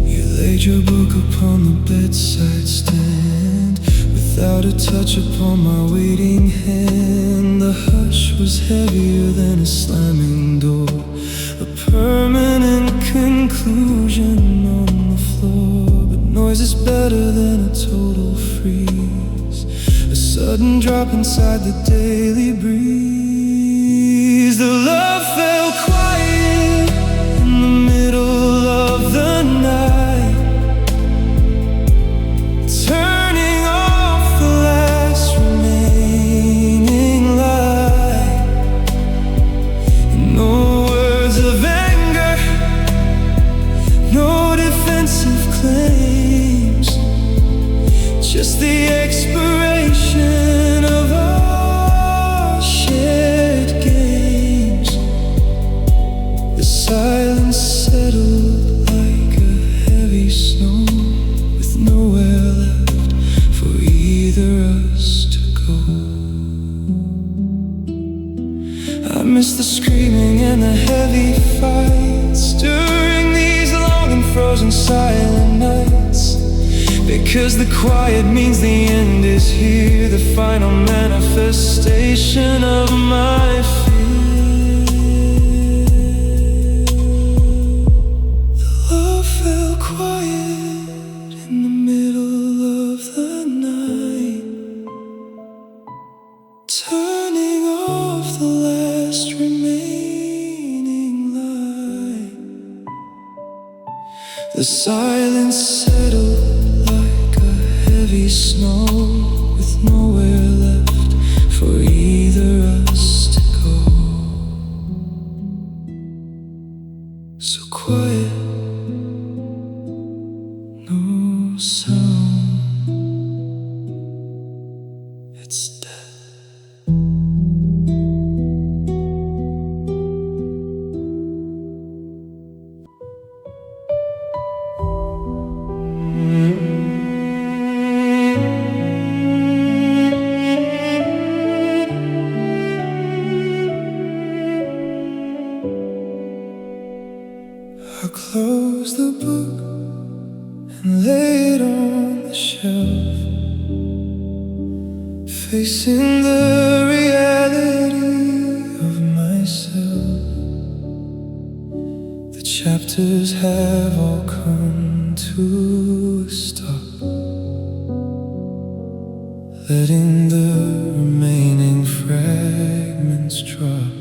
You laid your book upon the bedside stand, without a touch upon my waiting hand. The hush was heavier than a slamming door, a permanent conclusion on the floor. But noise is better than a total freeze, a sudden drop inside the daily breeze. The love fell quiet in the middle of the night, turning off the last remaining light. No words of anger, no defensive claims, just the expiration of our shared games. The silence settled like a heavy snow, with nowhere left for either us to go. I miss the screaming and the heavy fights during these long and frozen silent nights, because the quiet means the end is here, the final manifestation of my fear. The love fell quiet in the middle of the night, turning off the last remaining light. The silence settled like a heavy snow, with nowhere left for either us to go. So quiet, no sound, it's dead. I closed the book and lay it on the shelf, facing the reality of myself. The chapters have all come to a stop, letting the remaining fragments drop.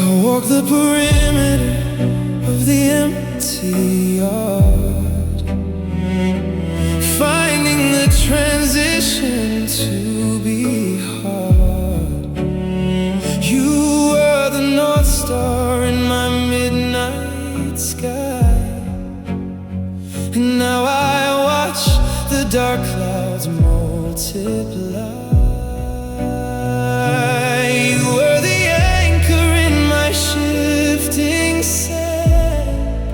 I walk the perimeter of the empty yard, finding the transition to be hard. You were the North Star in my midnight sky, and now I watch the dark clouds multiply. You were the anchor in my shifting sand,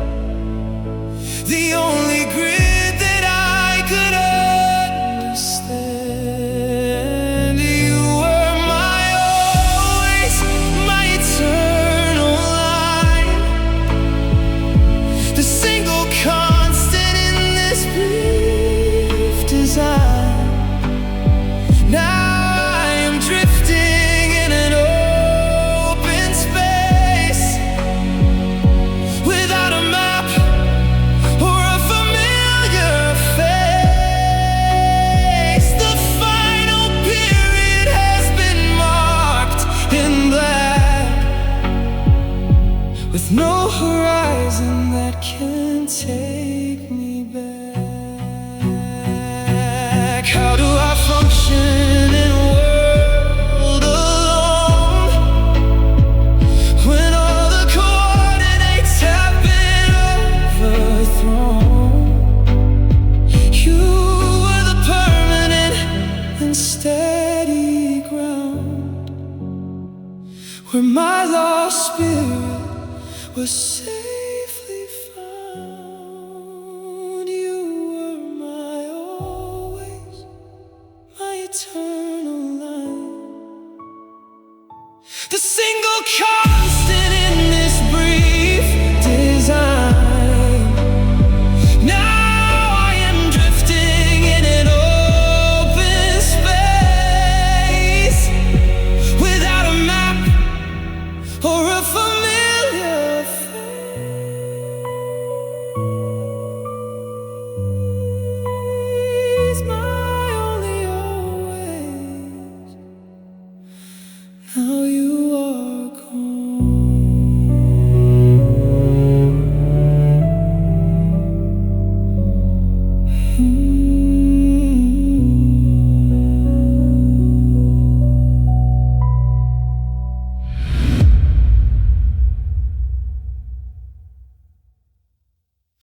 the only grid that I could understand. You were my always, my eternal line, the single constant in this brief design. Now I am drifting in an open space, without a map or a familiar face. The final period has been marked in black, with no horizon that can take me back. How do I function in a world alone, when all the coordinates have been overthrown? You were the permanent and steady ground, where my lost spirit was safely found. You were my always, my eternal line, the single constant in this brief design. Now I am drifting in an open space, without a map or a familiar face. My only always. Now you